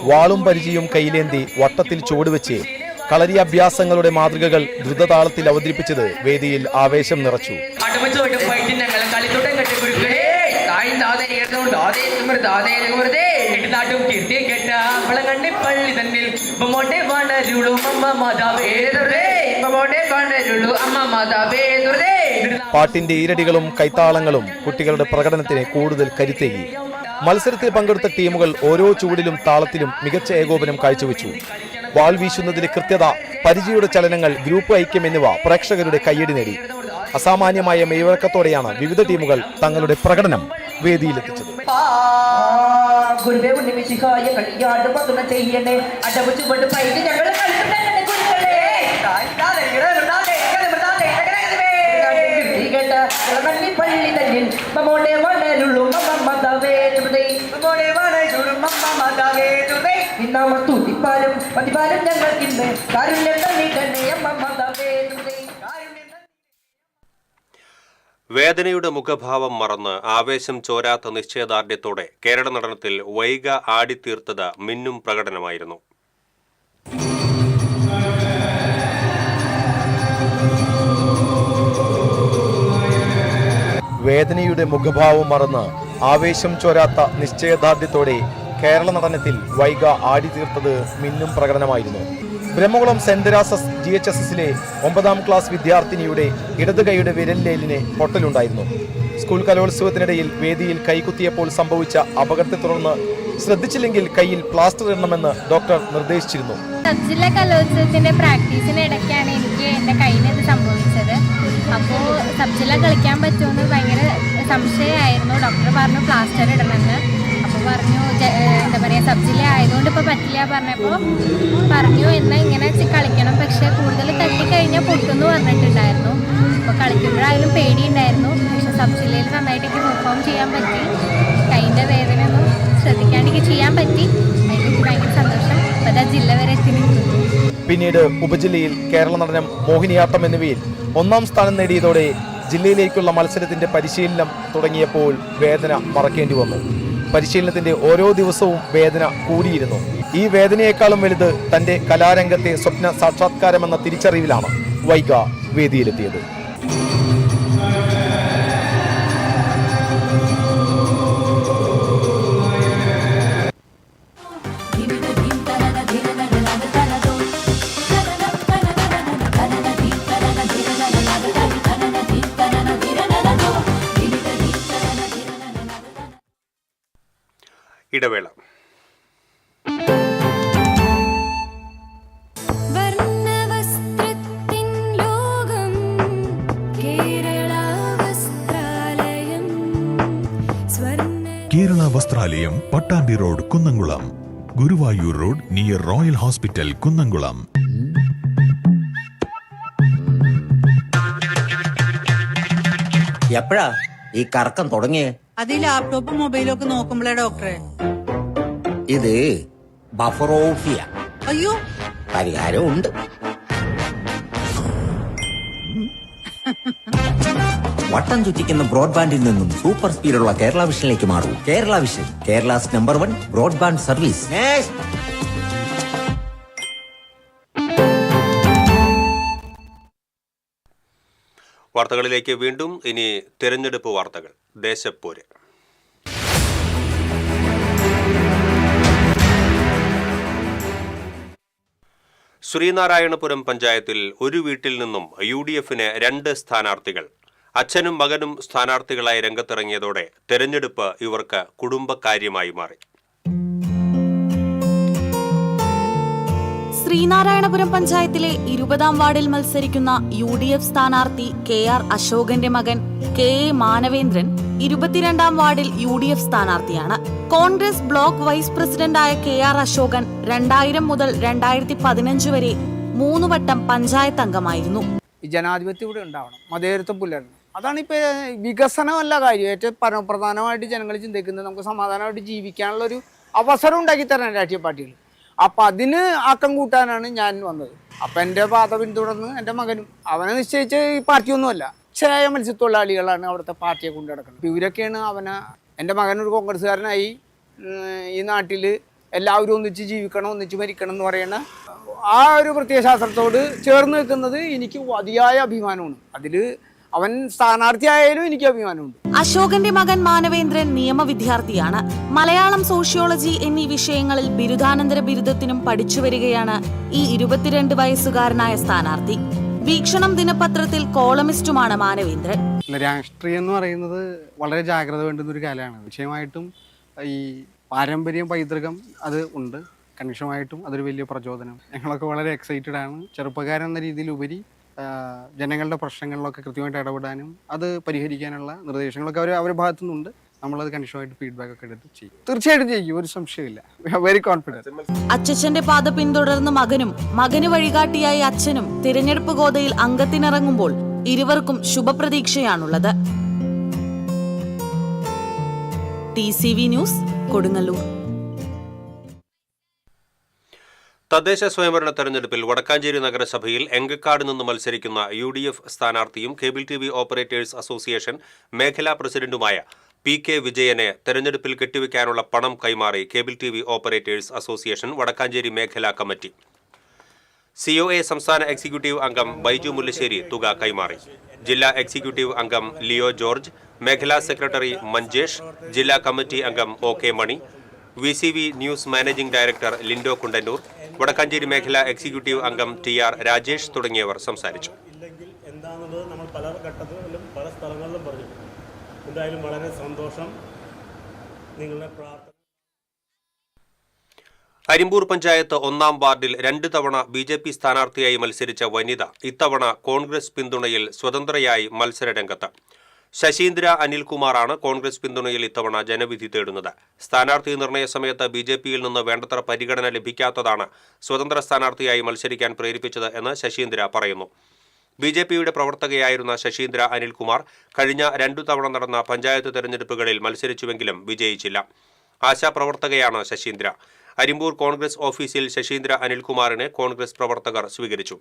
Speaker 15: വാളും പരിചയും കൈയിലേന്തി വട്ടത്തിൽ ചുവടുവെച്ച് കളരി അഭ്യാസങ്ങളുടെ മാതൃകകൾ ദ്രുതതാളത്തിൽ അവതരിപ്പിച്ചത് വേദിയിൽ ആവേശം നിറച്ചു. പാട്ടിന്റെ ഈരടികളും കൈത്താളങ്ങളും കുട്ടികളുടെ പ്രകടനത്തിന് കൂടുതൽ കരുത്തേകി. മത്സരത്തിൽ പങ്കെടുത്ത ടീമുകൾ ഓരോ ചുവടിലും താളത്തിലും മികച്ച ഏകോപനം കാഴ്ചവെച്ചു. വാൾ വീശുന്നതിലെ കൃത്യത, പരിചയുടെ ചലനങ്ങൾ, ഗ്രൂപ്പ് ഐക്യം എന്നിവ പ്രേക്ഷകരുടെ കയ്യടി നേടി. അസാമാന്യമായ മെയ്വഴക്കത്തോടെയാണ് വിവിധ ടീമുകൾ തങ്ങളുടെ പ്രകടനം വേദിയിലെത്തിച്ചത്.
Speaker 1: വേദനയുടെ മുഖഭാവം മറന്ന് ആവേശം ചോരാത്ത നിശ്ചയദാർഢ്യത്തോടെ കേരള നടനത്തിൽ വൈഗ ആടിത്തീർത്തത് മിന്നും പ്രകടനമായിരുന്നു.
Speaker 15: വേദനയുടെ മുഖഭാവം മറന്ന് ആവേശം ചോരാത്ത നിശ്ചയദാർഢ്യത്തോടെ കേരള നടനത്തിൽ വൈഗ ആടിത്തീർത്തത് മിന്നും പ്രകടനമായിരുന്നു. ബ്രഹ്മകുളം സെന്റ് തെരേസാസ് GHSSലെ 9ാം ക്ലാസ് വിദ്യാർത്ഥിനിയുടെ ഇടത് കൈയുടെ വിരലിലേലിന് പൊട്ടലുണ്ടായിരുന്നു. സ്കൂൾ കലോത്സവത്തിനിടയിൽ വേദിയിൽ കൈകുത്തിയപ്പോൾ സംഭവിച്ച അപകടത്തെ തുടർന്ന് ശ്രദ്ധിച്ചില്ലെങ്കിൽ കൈയിൽ പ്ലാസ്റ്റർ ഇടണമെന്ന് ഡോക്ടർ നിർദ്ദേശിച്ചിരുന്നു.
Speaker 10: സബ് ജില്ലാ കലോത്സവത്തിന്റെ പ്രാക്ടീസിനിടയ്ക്കാണ് എനിക്ക് എൻ്റെ കയ്യിൽ ഇത് സംഭവിച്ചത്. അപ്പോൾ സബ് ജില്ല കളിക്കാൻ പറ്റുമെന്ന് ഭയങ്കര സംശയമായിരുന്നു. ഡോക്ടർ പറഞ്ഞു പ്ലാസ്റ്റർ ഇടണമെന്ന്. അപ്പോൾ പറഞ്ഞു എന്താ പറയുക, സബ് ജില്ല ആയതുകൊണ്ട് ഇപ്പോൾ പറ്റില്ല പറഞ്ഞപ്പോൾ പറഞ്ഞു എന്നാൽ ഇങ്ങനെ കളിക്കണം, പക്ഷേ കൂടുതൽ തട്ടിക്കഴിഞ്ഞാൽ പൊട്ടുമെന്ന് പറഞ്ഞിട്ടുണ്ടായിരുന്നു. അപ്പോൾ കളിക്കുമ്പോഴായാലും പേടിയുണ്ടായിരുന്നു. പക്ഷേ സബ് ജില്ലയിൽ നന്നായിട്ട് എനിക്ക് പെർഫോം ചെയ്യാൻ പറ്റി. കൈൻ്റെ വേദന ഒന്നും ശ്രദ്ധിക്കാണ്ടെനിക്ക് ചെയ്യാൻ പറ്റി. അതിനെനിക്ക് ഭയങ്കര സന്തോഷം. അപ്പോൾ അത് ജില്ല വരെ എത്തി നിൽക്കുന്നു.
Speaker 15: പിന്നീട് ഉപജില്ലയിൽ കേരള നടനം, മോഹിനിയാട്ടം എന്നിവയിൽ 1ാം സ്ഥാനം നേടിയതോടെ ജില്ലയിലേക്കുള്ള മത്സരത്തിന്റെ പരിശീലനം തുടങ്ങിയപ്പോൾ വേദന മറക്കേണ്ടി വന്നു. പരിശീലനത്തിന്റെ ഓരോ ദിവസവും വേദന കൂടിയിരുന്നു. ഈ വേദനയെക്കാളും വലുത് തന്റെ കലാരംഗത്തെ സ്വപ്ന സാക്ഷാത്കാരമെന്ന തിരിച്ചറിവിലാണ് വൈഗ വേദിയിലെത്തിയത്.
Speaker 1: ഇടവേള.
Speaker 13: ദേവാലയം, Pattambi road, Kunnamkulam. Guruvayur road near royal hospital, Kunnamkulam.
Speaker 16: എപ്പോഴാ ഈ കറക്കം തുടങ്ങിയേ?
Speaker 14: അത് ഈ ലാപ്ടോപ്പും മൊബൈലും ഒക്കെ നോക്കുമ്പോഴേ ഡോക്ടറെ.
Speaker 16: ഇത് ബഫറോഫിയ.
Speaker 14: അയ്യോ,
Speaker 16: പരിഹാരം ഉണ്ട്. വട്ടം ചുറ്റിക്കുന്ന ബ്രോഡ്ബാൻഡിൽ നിന്നും സൂപ്പർ സ്പീഡുള്ള കേരള വിഷനിലേക്ക് മാറൂ. Kerala vision, Kerala's number 1 broadband service.
Speaker 1: വാർത്തകളിലേക്ക് വീണ്ടും. ഇനി തെരഞ്ഞെടുപ്പ് വാർത്തകൾ. ദേശപ്പോര്. ശ്രീനാരായണപുരം പഞ്ചായത്തിൽ ഒരു വീട്ടിൽ നിന്നും UDFന് 2 സ്ഥാനാർത്ഥികൾ. അച്ഛനും മകനും സ്ഥാനാർത്ഥികളായി രംഗത്തിറങ്ങിയതോടെ തെരഞ്ഞെടുപ്പ് ഇവർക്ക് കുടുംബകാര്യമായി മാറി.
Speaker 2: ശ്രീനാരായണപുരം പഞ്ചായത്തിലെ 20ാം വാർഡിൽ മത്സരിക്കുന്ന UDF സ്ഥാനാർത്ഥി KR അശോകന്റെ മകൻ KA മാനവേന്ദ്രൻ 22ാം വാർഡിൽ UDF സ്ഥാനാർത്ഥിയാണ്. കോൺഗ്രസ് ബ്ലോക്ക് വൈസ് പ്രസിഡന്റായ KR അശോകൻ 2000 മുതൽ 2015 വരെ 3 വട്ടം പഞ്ചായത്ത് അംഗമായിരുന്നു.
Speaker 12: ജനാധിപത്യം ഇവിടെ ഉണ്ടാവണം, മതേതരത്വം പുലരണം. അതാണ് ഇപ്പോൾ വികസനമല്ല കാര്യം. ഏറ്റവും പ്രധാനമായിട്ട് ജനങ്ങൾ ചിന്തിക്കുന്നത് നമുക്ക് സമാധാനമായിട്ട് ജീവിക്കാനുള്ള ഒരു അവസരം ഉണ്ടാക്കി തരാൻ രാഷ്ട്രീയ പാർട്ടികൾ. അപ്പം അതിന് ആക്കം കൂട്ടാനാണ് ഞാൻ വന്നത്. അപ്പം എൻ്റെ പാത പിന്തുടർന്ന് എൻ്റെ മകനും അവനെ നിശ്ചയിച്ച ഈ പാർട്ടിയൊന്നുമല്ല, ക്ഷയ മത്സ്യത്തൊഴിലാളികളാണ് അവിടുത്തെ പാർട്ടിയെ കൊണ്ടു നടക്കുന്നത്. ഇവരൊക്കെയാണ് അവനെ. എൻ്റെ മകനൊരു കോൺഗ്രസ്സുകാരനായി ഈ നാട്ടിൽ എല്ലാവരും ഒന്നിച്ച് ജീവിക്കണം, ഒന്നിച്ച് മരിക്കണം എന്ന് പറയുന്ന ആ ഒരു പ്രത്യയശാസ്ത്രത്തോട് ചേർന്ന് നിൽക്കുന്നത് എനിക്ക് അതിയായ അഭിമാനമാണ്. അതിൽ അവൻ സ്ഥാനാർത്ഥിയായാലും എനിക്ക് അഭിമാനമുണ്ട്.
Speaker 2: അശോകന്റെ മകൻ മാനവേന്ദ്രൻ നിയമ വിദ്യാർത്ഥിയാണ്. മലയാളം, സോഷ്യോളജി എന്നീ വിഷയങ്ങളിൽ ബിരുദാനന്തര ബിരുദത്തിനും പഠിച്ചു വരികയാണ് ഈ 22 വയസ്സുകാരനായ സ്ഥാനാർത്ഥി. വീക്ഷണം ദിനപത്രത്തിൽ കോളമിസ്റ്റുമാണ് മാനവേന്ദ്രൻ.
Speaker 12: രാഷ്ട്രീയം എന്ന് പറയുന്നത് വളരെ ജാഗ്രത വേണ്ടുന്ന ഒരു കാലമാണ്. വിഷയമായിട്ടും ഈ പാരമ്പര്യം, പൈതൃകം അത് ഉണ്ട്. കണിശമായിട്ടും അതൊരു വലിയ പ്രചോദനം. ഞങ്ങളൊക്കെ വളരെ എക്സൈറ്റഡ് ആണ്. ചെറുപ്പക്കാരൻ എന്ന രീതിയിലുപരി ജനങ്ങളുടെ പ്രശ്നങ്ങളിലൊക്കെ കൃത്യമായിട്ട് ഇടപെടാനും അത് പരിഹരിക്കാനുള്ള നിർദ്ദേശങ്ങളൊക്കെ അവരുടെ ഭാഗത്തു നിന്നുണ്ട്. നമ്മളത് കണിശമായിട്ട് ഫീഡ്ബാക്ക് ഒക്കെ എടുത്ത് ചെയ്യും. തീർച്ചയായിട്ടും ചെയ്യും, ഒരു സംശയമില്ല. Very confident.
Speaker 2: അച്ഛന്റെ പാത പിന്തുടർന്ന് മകനും മകന് വഴികാട്ടിയായി അച്ഛനും തിരഞ്ഞെടുപ്പ് ഗോതയിൽ അംഗത്തിനിറങ്ങുമ്പോൾ ഇരുവർക്കും ശുഭപ്രതീക്ഷയാണുള്ളത്. TCV news, Kodungallur.
Speaker 1: തദ്ദേശ സ്വയംഭരണ തെരഞ്ഞെടുപ്പിൽ വടക്കാഞ്ചേരി നഗരസഭയിൽ എങ്കക്കാട് നിന്ന് മത്സരിക്കുന്ന UDF സ്ഥാനാർത്ഥിയും കേബിൾ TV ഓപ്പറേറ്റേഴ്സ് അസോസിയേഷൻ മേഖലാ പ്രസിഡന്റുമായ PK വിജയനെ തെരഞ്ഞെടുപ്പിൽ കെട്ടിവെക്കാനുള്ള പണം കൈമാറി cable TV operators association Vadakkancherry മേഖലാ കമ്മിറ്റി. COA സംസ്ഥാന എക്സിക്യൂട്ടീവ് അംഗം ബൈജു മുല്ലശ്ശേരി തുക കൈമാറി. ജില്ലാ എക്സിക്യൂട്ടീവ് അംഗം ലിയോ ജോർജ്, മേഖലാ സെക്രട്ടറി മഞ്ജേഷ്, ജില്ലാ കമ്മിറ്റി അംഗം OK Mani, VCV news managing director Lindo Kundannoor, Vadakkancherry മേഖലാ എക്സിക്യൂട്ടീവ് അംഗം TR രാജേഷ് തുടങ്ങിയവർ സംസാരിച്ചു.
Speaker 6: എന്താണെന്നുള്ളത് നമ്മൾ പല ഘട്ടത്തിലും പല സ്ഥലങ്ങളിലും പറഞ്ഞു. എന്തായാലും വളരെ സന്തോഷം. നിങ്ങളുടെ പ്രാർത്ഥന.
Speaker 1: അരിമ്പൂർ പഞ്ചായത്ത് 1ാം വാർഡിൽ 2 തവണ BJP സ്ഥാനാർത്ഥിയായി മത്സരിച്ച വനിത ഇത്തവണ കോൺഗ്രസ് പിന്തുണയിൽ സ്വതന്ത്രയായി മത്സരരംഗത്ത്. ശശീന്ദ്ര അനിൽകുമാറാണ് കോൺഗ്രസ് പിന്തുണയിൽ ഇത്തവണ ജനവിധി തേടുന്നത്. സ്ഥാനാർത്ഥി നിർണയ സമയത്ത് BJPയിൽ നിന്ന് വേണ്ടത്ര പരിഗണന ലഭിക്കാത്തതാണ് സ്വതന്ത്ര സ്ഥാനാർത്ഥിയായി മത്സരിക്കാൻ പ്രേരിപ്പിച്ചത് എന്ന് ശശീന്ദ്ര പറയുന്നു. BJPയുടെ പ്രവർത്തകയായിരുന്ന ശശീന്ദ്ര അനിൽകുമാർ കഴിഞ്ഞ 2 തവണ നടന്ന പഞ്ചായത്ത് തെരഞ്ഞെടുപ്പുകളിൽ മത്സരിച്ചുവെങ്കിലും വിജയിച്ചില്ല. ആശാപ്രവർത്തകയാണ് ശശീന്ദ്ര. അരിമ്പൂർ കോൺഗ്രസ് ഓഫീസിൽ ശശീന്ദ്ര അനിൽകുമാറിനെ കോൺഗ്രസ് പ്രവർത്തകർ സ്വീകരിച്ചു.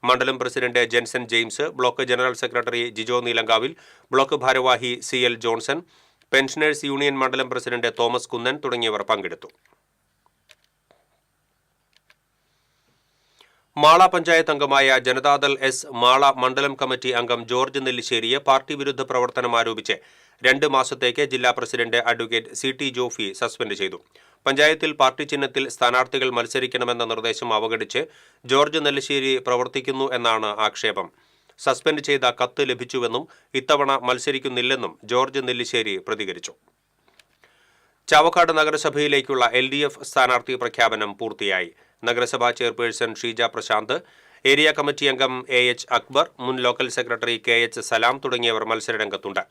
Speaker 1: മണ്ഡലം president Jenson James, block general secretary Jijo Neelankavil, block ഭാരവാഹി CL ജോൺസൺ, പെൻഷനേഴ്സ് യൂണിയൻ മണ്ഡലം പ്രസിഡന്റ് തോമസ് കുന്നൻ തുടങ്ങിയവർ പങ്കെടുത്തു. മാള പഞ്ചായത്ത് അംഗമായ ജനതാദൾ S മാള മണ്ഡലം കമ്മിറ്റി അംഗം ജോർജ് നെല്ലിശ്ശേരിയെ പാർട്ടി വിരുദ്ധ പ്രവർത്തനം ആരോപിച്ച് 2 മാസത്തേക്ക് ജില്ലാ president advocate CT Jofy suspend ചെയ്തു. പഞ്ചായത്തിൽ പാർട്ടി ചിഹ്നത്തിൽ സ്ഥാനാർത്ഥികൾ മത്സരിക്കണമെന്ന നിർദ്ദേശം അവഗണിച്ച് ജോർജ് നെല്ലിശ്ശേരി പ്രവർത്തിക്കുന്നു എന്നാണ് ആക്ഷേപം. സസ്പെൻഡ് ചെയ്ത കത്ത് ലഭിച്ചുവെന്നും ഇത്തവണ മത്സരിക്കുന്നില്ലെന്നും ജോർജ് നെല്ലിശ്ശേരി പ്രതികരിച്ചു. ചാവക്കാട് നഗരസഭയിലേക്കുള്ള LDF സ്ഥാനാർത്ഥി പ്രഖ്യാപനം പൂർത്തിയായി. നഗരസഭാ chairperson Sheeja Prasanth, area committee അംഗം AH അക്ബർ, മുൻ ലോക്കൽ സെക്രട്ടറി KH സലാം തുടങ്ങിയവർ മത്സരരംഗത്തുണ്ട്.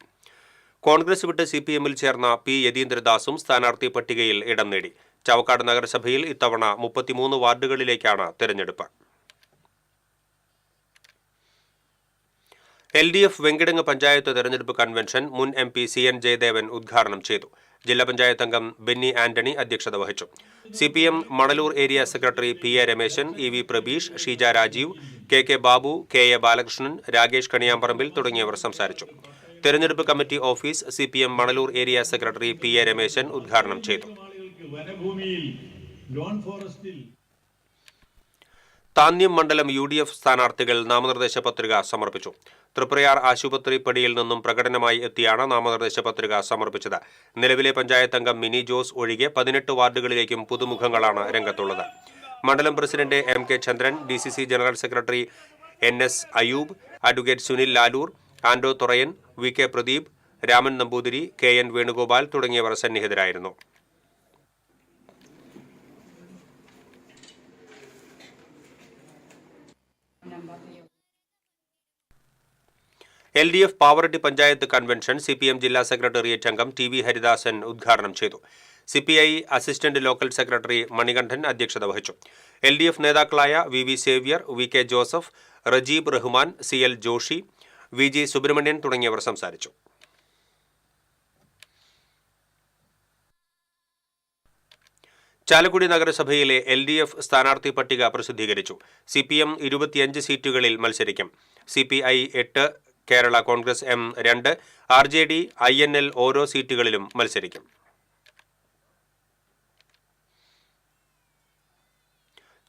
Speaker 1: കോൺഗ്രസ് വിട്ട് CPM-ൽ ചേർന്ന പി യതീന്ദ്രദാസും സ്ഥാനാർത്ഥി പട്ടികയിൽ ഇടം നേടി. ചാവക്കാട് നഗരസഭയിൽ ഇത്തവണ 33 വാർഡുകളിലേക്കാണ് തെരഞ്ഞെടുപ്പ്. LDF വെങ്കിടങ്ങ് പഞ്ചായത്ത് തെരഞ്ഞെടുപ്പ് കൺവെൻഷൻ മുൻ MP CN ജയദേവൻ ഉദ്ഘാടനം ചെയ്തു. ജില്ലാ പഞ്ചായത്ത് അംഗം ബെന്നി ആന്റണി അധ്യക്ഷത വഹിച്ചു. CPM Manalur area secretary PA Rameshan, EV Prabeesh, Sheeja Rajeev, KK Babu, KA Balakrishnan, Rakesh Kaniyamparambil തുടങ്ങിയവർ സംസാരിച്ചു. തെരഞ്ഞെടുപ്പ് committee office CPM Manalur area secretary PA Rameshan ഉദ്ഘാടനം ചെയ്തു. താന്യം മണ്ഡലം UDF സ്ഥാനാർത്ഥികൾ നാമനിർദ്ദേശ പത്രിക സമർപ്പിച്ചു. തൃപ്രയാർ ആശുപത്രി പടിയിൽ നിന്നും പ്രകടനമായി എത്തിയാണ് നാമനിർദ്ദേശ പത്രിക സമർപ്പിച്ചത്. നിലവിലെ പഞ്ചായത്ത് അംഗം മിനി ജോസ് ഒഴികെ 18 വാർഡുകളിലേക്കും പുതുമുഖങ്ങളാണ് രംഗത്തുള്ളത്. മണ്ഡലം president MK Chandran, DCC general secretary NS Ayub, advocate Sunil Lalur, Anto Thurayan, VK Pradeep, Raman Namboothiri, KN Venugopal തുടങ്ങിയവർ സന്നിഹിതരായിരുന്നു. LDF Pavaratty panchayat convention CPM ജില്ലാ സെക്രട്ടേറിയറ്റ് അംഗം TV ഹരിദാസൻ ഉദ്ഘാടനം ചെയ്തു. CPI assistant local secretary Manikandan അധ്യക്ഷത വഹിച്ചു. LDF നേതാക്കളായ VV Xavier, VK Joseph, Rajeeb Rahman, CL Joshy, VG Subramanian തുടങ്ങിയവർ സംസാരിച്ചു. ചാലക്കുടി നഗരസഭയിലെ LDF സ്ഥാനാർത്ഥി പട്ടിക പ്രസിദ്ധീകരിച്ചു. CPM 25 സീറ്റുകളിൽ മത്സരിക്കും. CPI 8, Kerala Congress M 2, RJD, INL ഓരോ സീറ്റുകളിലും മത്സരിക്കും.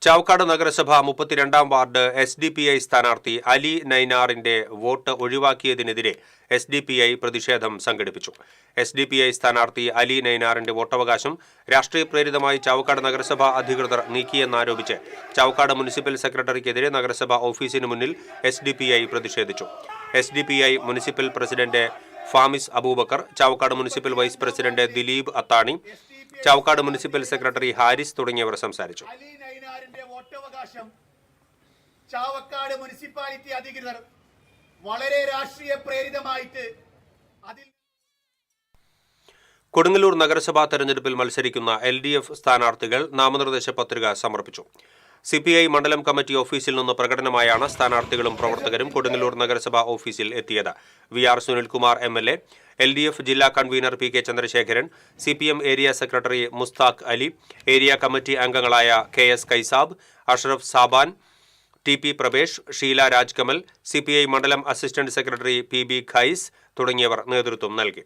Speaker 1: ചാവക്കാട് നഗരസഭ 32-ാം വാർഡ് SDPI സ്ഥാനാർത്ഥി അലി നൈനാറിന്റെ വോട്ട് ഒഴിവാക്കിയതിനെതിരെ SDPI പ്രതിഷേധം സംഘടിപ്പിച്ചു. SDPI സ്ഥാനാർത്ഥി അലി നൈനാറിന്റെ വോട്ടവകാശം രാഷ്ട്രീയ പ്രേരിതമായി ചാവക്കാട് നഗരസഭ അധികൃതർ നീക്കിയെന്നാരോപിച്ച് ചാവക്കാട് മുനിസിപ്പൽ സെക്രട്ടറിക്കെതിരെ നഗരസഭ ഓഫീസിന് മുന്നിൽ SDPI പ്രതിഷേധിച്ചു. SDPI municipal president Famis Aboobacker, Chavakkad municipal vice president Dileep Athani, Chavakkad municipal secretary Haris തുടങ്ങിയവർ സംസാരിച്ചു.
Speaker 17: ചാവക്കാട് മുനിസിപ്പാലിറ്റി അധികൃതർ വളരെ രാഷ്ട്രീയ പ്രേരിതമായിട്ട്
Speaker 1: കൊടുങ്ങല്ലൂർ നഗരസഭാ തെരഞ്ഞെടുപ്പിൽ മത്സരിക്കുന്ന LDF സ്ഥാനാർത്ഥികൾ നാമനിർദ്ദേശ പത്രിക സമർപ്പിച്ചു. CPI മണ്ഡലം കമ്മിറ്റി ഓഫീസിൽ നിന്ന് പ്രകടനമായാണ് സ്ഥാനാർത്ഥികളും പ്രവർത്തകരും കൊടുങ്ങല്ലൂർ നഗരസഭാ ഓഫീസിൽ എത്തിയത്. VR സുനിൽകുമാർ MLA, LDF ജില്ലാ convenor PK Chandrasekharan, CPM area secretary Mustaq Ali, area committee അംഗങ്ങളായ KS Kaisab, Ashraf Saban, TP Pravesh, Sheela Rajkamal, CPI മണ്ഡലം അസിസ്റ്റന്റ് സെക്രട്ടറി PB ഖൈസ് തുടങ്ങിയവർ നേതൃത്വം നൽകി.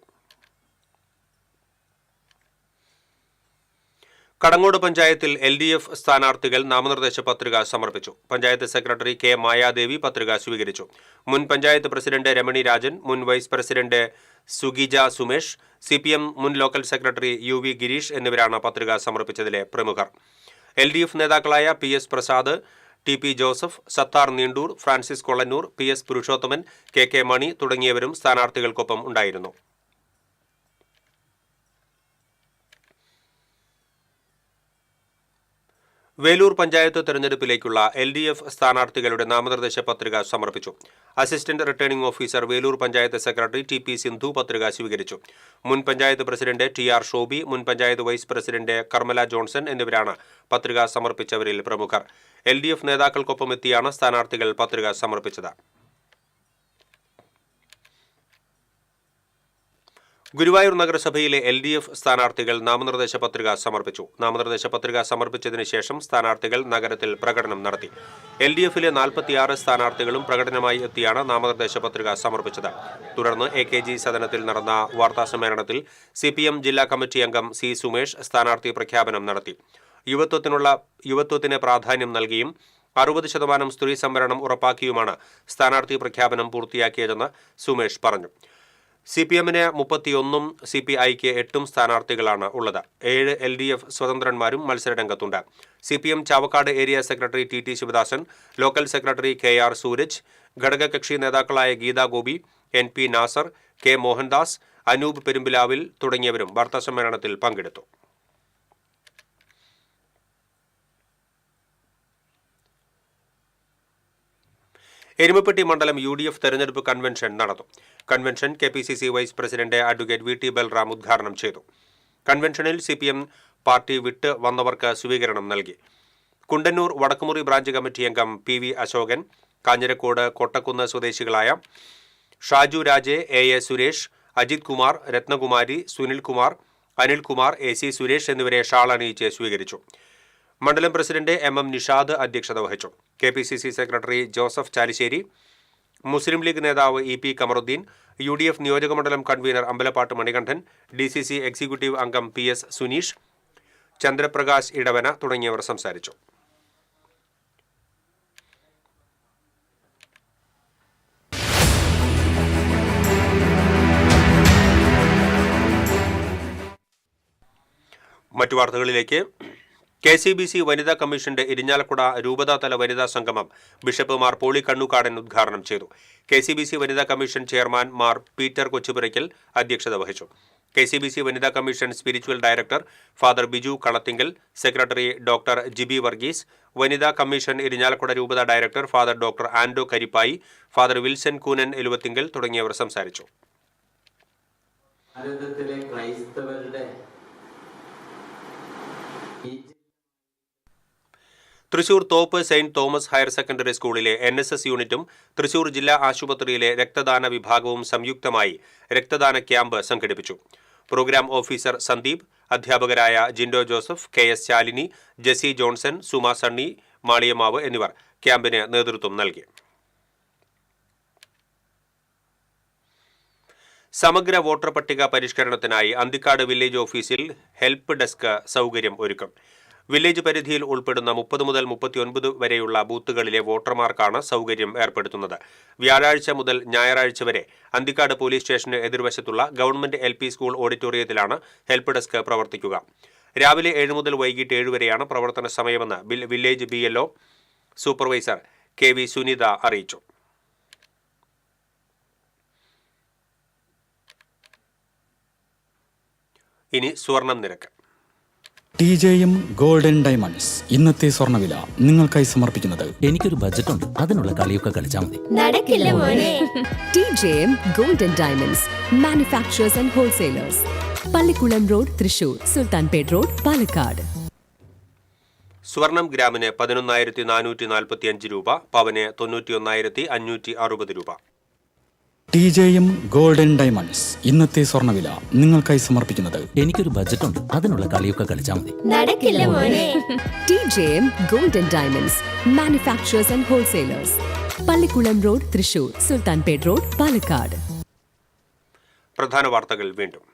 Speaker 1: കടങ്ങോട് പഞ്ചായത്തിൽ LDF സ്ഥാനാർത്ഥികൾ നാമനിർദ്ദേശ പത്രിക സമർപ്പിച്ചു. പഞ്ചായത്ത് സെക്രട്ടറി K മായാദേവി പത്രിക സ്വീകരിച്ചു. മുൻ പഞ്ചായത്ത് പ്രസിഡന്റ് രമണി രാജൻ, മുൻ വൈസ് പ്രസിഡന്റ് സുഗിജ സുമേഷ്, CPM മുൻ ലോക്കൽ സെക്രട്ടറി UV ഗിരീഷ് എന്നിവരാണ് പത്രിക സമർപ്പിച്ചതിലെ പ്രമുഖർ. LDF നേതാക്കളായ PS Prasad, TP Joseph, Sathar Neendoor, Francis Kollannur, PS Purushothaman, KK Mani തുടങ്ങിയവരും സ്ഥാനാർത്ഥികൾക്കൊപ്പം ഉണ്ടായിരുന്നു. വേലൂർ പഞ്ചായത്ത് തെരഞ്ഞെടുപ്പിലേക്കുള്ള LDF സ്ഥാനാർത്ഥികളുടെ നാമനിർദ്ദേശ പത്രിക സമർപ്പിച്ചു. Assistant returning officer Velur panchayat secretary TP Sindhu പത്രിക സ്വീകരിച്ചു. മുൻ പഞ്ചായത്ത് പ്രസിഡന്റ് TR ഷോബി, മുൻ പഞ്ചായത്ത് വൈസ് പ്രസിഡന്റ് കർമ്മല ജോൺസൺ എന്നിവരാണ് പത്രിക സമർപ്പിച്ചവരിൽ പ്രമുഖർ. LDF നേതാക്കൾക്കൊപ്പം എത്തിയാണ് സ്ഥാനാർത്ഥികൾ പത്രിക സമർപ്പിച്ചത്. ഗുരുവായൂർ നഗരസഭയിലെ LDF സ്ഥാനാർത്ഥികൾ നാമനിർദ്ദേശ പത്രിക സമർപ്പിച്ചു. നാമനിർദ്ദേശ പത്രിക സമർപ്പിച്ചതിന് ശേഷം സ്ഥാനാർത്ഥികൾ നഗരത്തിൽ പ്രകടനം നടത്തി. LDFിലെ 46 സ്ഥാനാർത്ഥികളും പ്രകടനമായി എത്തിയാണ് നാമനിർദ്ദേശ പത്രിക സമർപ്പിച്ചത്. തുടർന്ന് AKG സദനത്തിൽ നടന്ന വാർത്താസമ്മേളനത്തിൽ CPM ജില്ലാ കമ്മിറ്റി അംഗം C സുമേഷ് സ്ഥാനാർത്ഥി പ്രഖ്യാപനം നടത്തി. യുവത്വത്തിന് പ്രാധാന്യം നൽകിയും 60% സ്ത്രീ സംവരണം ഉറപ്പാക്കിയുമാണ് സ്ഥാനാർത്ഥി പ്രഖ്യാപനം പൂർത്തിയാക്കിയതെന്ന് സുമേഷ് പറഞ്ഞു. CPMന് 31, CPIക്ക് 8 സ്ഥാനാർത്ഥികളാണ് ഉള്ളത്. 7 LDF സ്വതന്ത്രന്മാരും മത്സരരംഗത്തുണ്ട്. CPM Chavakkad area secretary TT Sivadasan, local secretary KR Sooraj, ഘടകകക്ഷി നേതാക്കളായ ഗീതാ ഗോപി, NP നാസർ, K മോഹൻദാസ്, അനൂപ് പെരുമ്പിലാവിൽ തുടങ്ങിയവരും വാർത്താസമ്മേളനത്തിൽ പങ്കെടുത്തു. എരുമപ്പെട്ടി മണ്ഡലം UDF തെരഞ്ഞെടുപ്പ് കൺവെൻഷൻ നടന്നു. Convention KPCC vice president advocate VT Balram ഉദ്ഘാടനം ചെയ്തു. കൺവെൻഷനിൽ CPM പാർട്ടി വിട്ട് വന്നവർക്ക് സ്വീകരണം നൽകി. കുണ്ടന്നൂർ വടക്കുമുറി ബ്രാഞ്ച് കമ്മിറ്റി അംഗം PV അശോകൻ, കാഞ്ഞിരക്കോട് കൊട്ടക്കുന്ന് സ്വദേശികളായ ഷാജു രാജെ, A.A. സുരേഷ്, അജിത് കുമാർ, രത്നകുമാരി, സുനിൽകുമാർ, അനിൽകുമാർ, AC സുരേഷ് എന്നിവരെ ഷാൾ അണിയിച്ച് സ്വീകരിച്ചു. മണ്ഡലം പ്രസിഡന്റ് MM നിഷാദ് അധ്യക്ഷത വഹിച്ചു. KPCC സെക്രട്ടറി ജോസഫ് ചാലിശ്ശേരി, മുസ്ലിം ലീഗ് നേതാവ് EP കമറുദ്ദീൻ, UDF നിയോജകമണ്ഡലം convener Ambalappattu Manikandan, DCC executive അംഗം PS സുനീഷ്, ചന്ദ്രപ്രകാശ് ഇടവന തുടങ്ങിയവർ സംസാരിച്ചു. മറ്റു വാർത്തകളിലേക്ക്. KCBC വനിതാ കമ്മീഷന്റെ ഇരിഞ്ഞാലക്കുട രൂപതാതല വനിതാ സംഗമം ബിഷപ്പ് മാർ പോളി കണ്ണൂക്കാടൻ ഉദ്ഘാടനം ചെയ്തു. KCBC വനിതാ commission chairman Mar Peter Kochupurakkal അധ്യക്ഷത വഹിച്ചു. KCBC വനിതാ commission spiritual director father Biju Kalathinkal, secretary doctor Jibi Varghese, വനിതാ കമ്മീഷൻ ഇരിഞ്ഞാലക്കുട രൂപതാ director father doctor Anto Karippayi, father Wilson Koonan Eluvathingal തുടങ്ങിയവർ സംസാരിച്ചു. Thrissur Thope saint Thomas higher secondary സ്കൂളിലെ NSS യൂണിറ്റും തൃശൂർ ജില്ലാ ആശുപത്രിയിലെ രക്തദാന വിഭാഗവും സംയുക്തമായി രക്തദാന ക്യാമ്പ് സംഘടിപ്പിച്ചു. പ്രോഗ്രാം ഓഫീസർ സന്ദീപ്, അധ്യാപകരായ Jindo Joseph, KS Shalini, Jessy Johnson, Suma Sunny, Maliyamavu എന്നിവർ ക്യാമ്പിന് നേതൃത്വം നൽകി. സമഗ്ര വോട്ടർ പട്ടിക പരിഷ്കരണത്തിനായി അന്തിക്കാട് വില്ലേജ് ഓഫീസിൽ ഹെൽപ്പ് ഡെസ്ക് സൗകര്യം ഒരുക്കും. വില്ലേജ് പരിധിയിൽ ഉൾപ്പെടുന്ന 30 മുതൽ 39 വരെയുള്ള ബൂത്തുകളിലെ വോട്ടർമാർക്കാണ് സൗകര്യം ഏർപ്പെടുത്തുന്നത്. വ്യാഴാഴ്ച മുതൽ ഞായറാഴ്ച വരെ അന്തിക്കാട് പോലീസ് സ്റ്റേഷന് എതിർവശത്തുള്ള ഗവൺമെന്റ് LP സ്കൂൾ ഓഡിറ്റോറിയത്തിലാണ് ഹെൽപ്പ് ഡെസ്ക് പ്രവർത്തിക്കുക. രാവിലെ 7 മുതൽ വൈകിട്ട് 7 വരെയാണ് പ്രവർത്തന സമയമെന്ന് village BLO supervisor KV Sunitha അറിയിച്ചു. ഇനി സ്വർണം നിരക്ക്.
Speaker 18: TJM ഗോൾഡൻ ഡയമണ്ട്സ് ഇന്നത്തെ സ്വർണ്ണവില നിങ്ങൾക്കായി സമർപ്പിക്കുന്നത്.
Speaker 16: എനിക്കൊരു ബജറ്റ് ഉണ്ട്, അതിനുള്ള കളിയൊക്കെ കളിച്ചാൽ മതി.
Speaker 3: നടക്കില്ല മോനെ. TJM golden diamonds manufacturers and wholesalers, Pallikkulam road, Thrissur, Sultanpet road, Palakkad.
Speaker 1: സ്വർണം ഗ്രാമിന് 11,445 രൂപ, പവന് 91,560 രൂപ.
Speaker 18: TJM ഗോൾഡൻ ഡയമണ്ട്സ് ഇന്നത്തെ സ്വർണ്ണവില നിങ്ങൾക്കായി സമർപ്പിക്കുന്നത്.
Speaker 16: എനിക്കൊരു ബജറ്റ് ഉണ്ട്, അതിനുള്ള കളിയൊക്കെ കളിച്ചാൽ മതി.
Speaker 3: നടക്കില്ല മോനെ. TJM golden diamonds manufacturers and wholesalers, Pallikkulam road, Thrissur, Sultanpet road, Palakkad.
Speaker 1: പ്രധാന വാർത്തകൾ വീണ്ടും.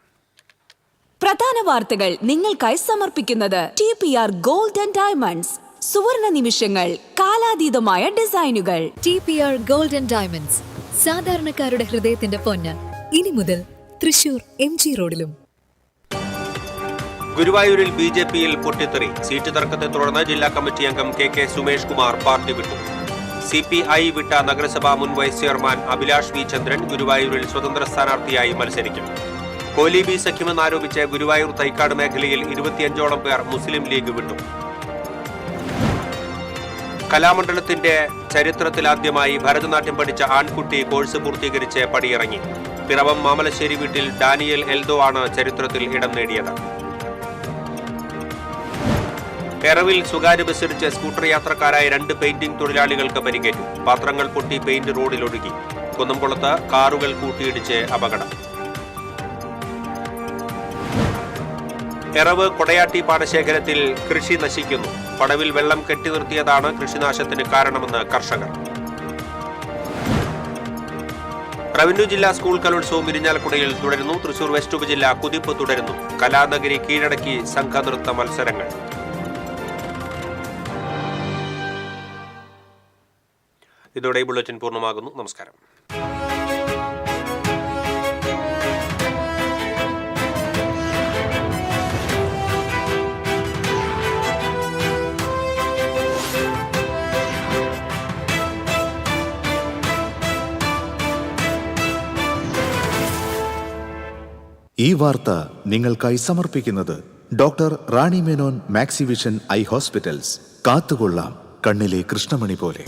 Speaker 2: പ്രധാന വാർത്തകൾ നിങ്ങൾക്കായി സമർപ്പിക്കുന്നത് TPR ഗോൾഡ് ആൻഡ് ഡയമണ്ട്സ്. സുവർണ നിമിഷങ്ങൾ, കാലാതീതമായ ഡിസൈനുകൾ.
Speaker 3: TPR ഗോൾഡ് ആൻഡ് ഡയമണ്ട്സ്, സാധാരണക്കാരുടെ ഹൃദയത്തിന്റെ പൊന്ന്. ഇനി മുതൽ തൃശൂർ MG റോഡിലും.
Speaker 1: ഗുരുവായൂരിൽ BJPയിൽ പൊട്ടിത്തെറി. സീറ്റ് തർക്കത്തെ തുടർന്ന് ജില്ലാ കമ്മിറ്റി അംഗം KK സുമേഷ് കുമാർ പാർട്ടി വിട്ടു. CPI വിട്ട നഗരസഭാ മുൻ വൈസ് ചെയർമാൻ അഭിലാഷ് V ചന്ദ്രൻ ഗുരുവായൂരിൽ സ്വതന്ത്ര സ്ഥാനാർത്ഥിയായി മത്സരിക്കും. കോലി ബി സഖ്യമെന്നാരോപിച്ച് ഗുരുവായൂർ തൈക്കാട് മേഖലയിൽ 25ഓളം പേർ മുസ്ലിം ലീഗ് വിട്ടു. കലാമണ്ഡലത്തിന്റെ ചരിത്രത്തിലാദ്യമായി ഭരതനാട്യം പഠിച്ച ആൺകുട്ടി കോഴ്സ് പൂർത്തീകരിച്ച് പടിയിറങ്ങി. പിറവം മാമലശ്ശേരി വീട്ടിൽ ഡാനിയൽ എൽദോ ആണ് ചരിത്രത്തിൽ ഇടം നേടിയത്. എറവിൽ സ്വകാര്യ ബസ്സിടിച്ച് സ്കൂട്ടർ യാത്രക്കാരായ 2 പെയിന്റിംഗ് തൊഴിലാളികൾക്ക് പരിക്കേറ്റു. പാത്രങ്ങൾ പൊട്ടി പെയിന്റ് റോഡിലൊഴുകി. കുന്നംകുളത്ത് കാറുകൾ കൂട്ടിയിടിച്ച് അപകടം. എറവ് കൊടയാട്ടി പാടശേഖരത്തിൽ കൃഷി നശിക്കുന്നു. പടവിൽ വെള്ളം കെട്ടി നിർത്തിയതാണ് കൃഷിനാശത്തിന് കാരണമെന്ന് കർഷകർ. റവന്യൂ ജില്ലാ സ്കൂൾ കലോത്സവം ഇരിഞ്ഞാലക്കുടയിൽ തുടരുന്നു. തൃശൂർ വെസ്റ്റ് ഉപജില്ല കുതിപ്പ് തുടരുന്നു. കലാനഗരി കീഴടക്കി സംഘനൃത്ത മത്സരങ്ങൾ. ഇതോടെ ബുള്ളറ്റിൻ പൂർണ്ണമാകുന്നു. നമസ്കാരം.
Speaker 5: ഈ വാർത്ത നിങ്ങൾക്കായി സമർപ്പിക്കുന്നത് doctor Rani Menon Maxivision I hospitals. കാത്തുകൊള്ളാം കണ്ണിലെ കൃഷ്ണമണി പോലെ.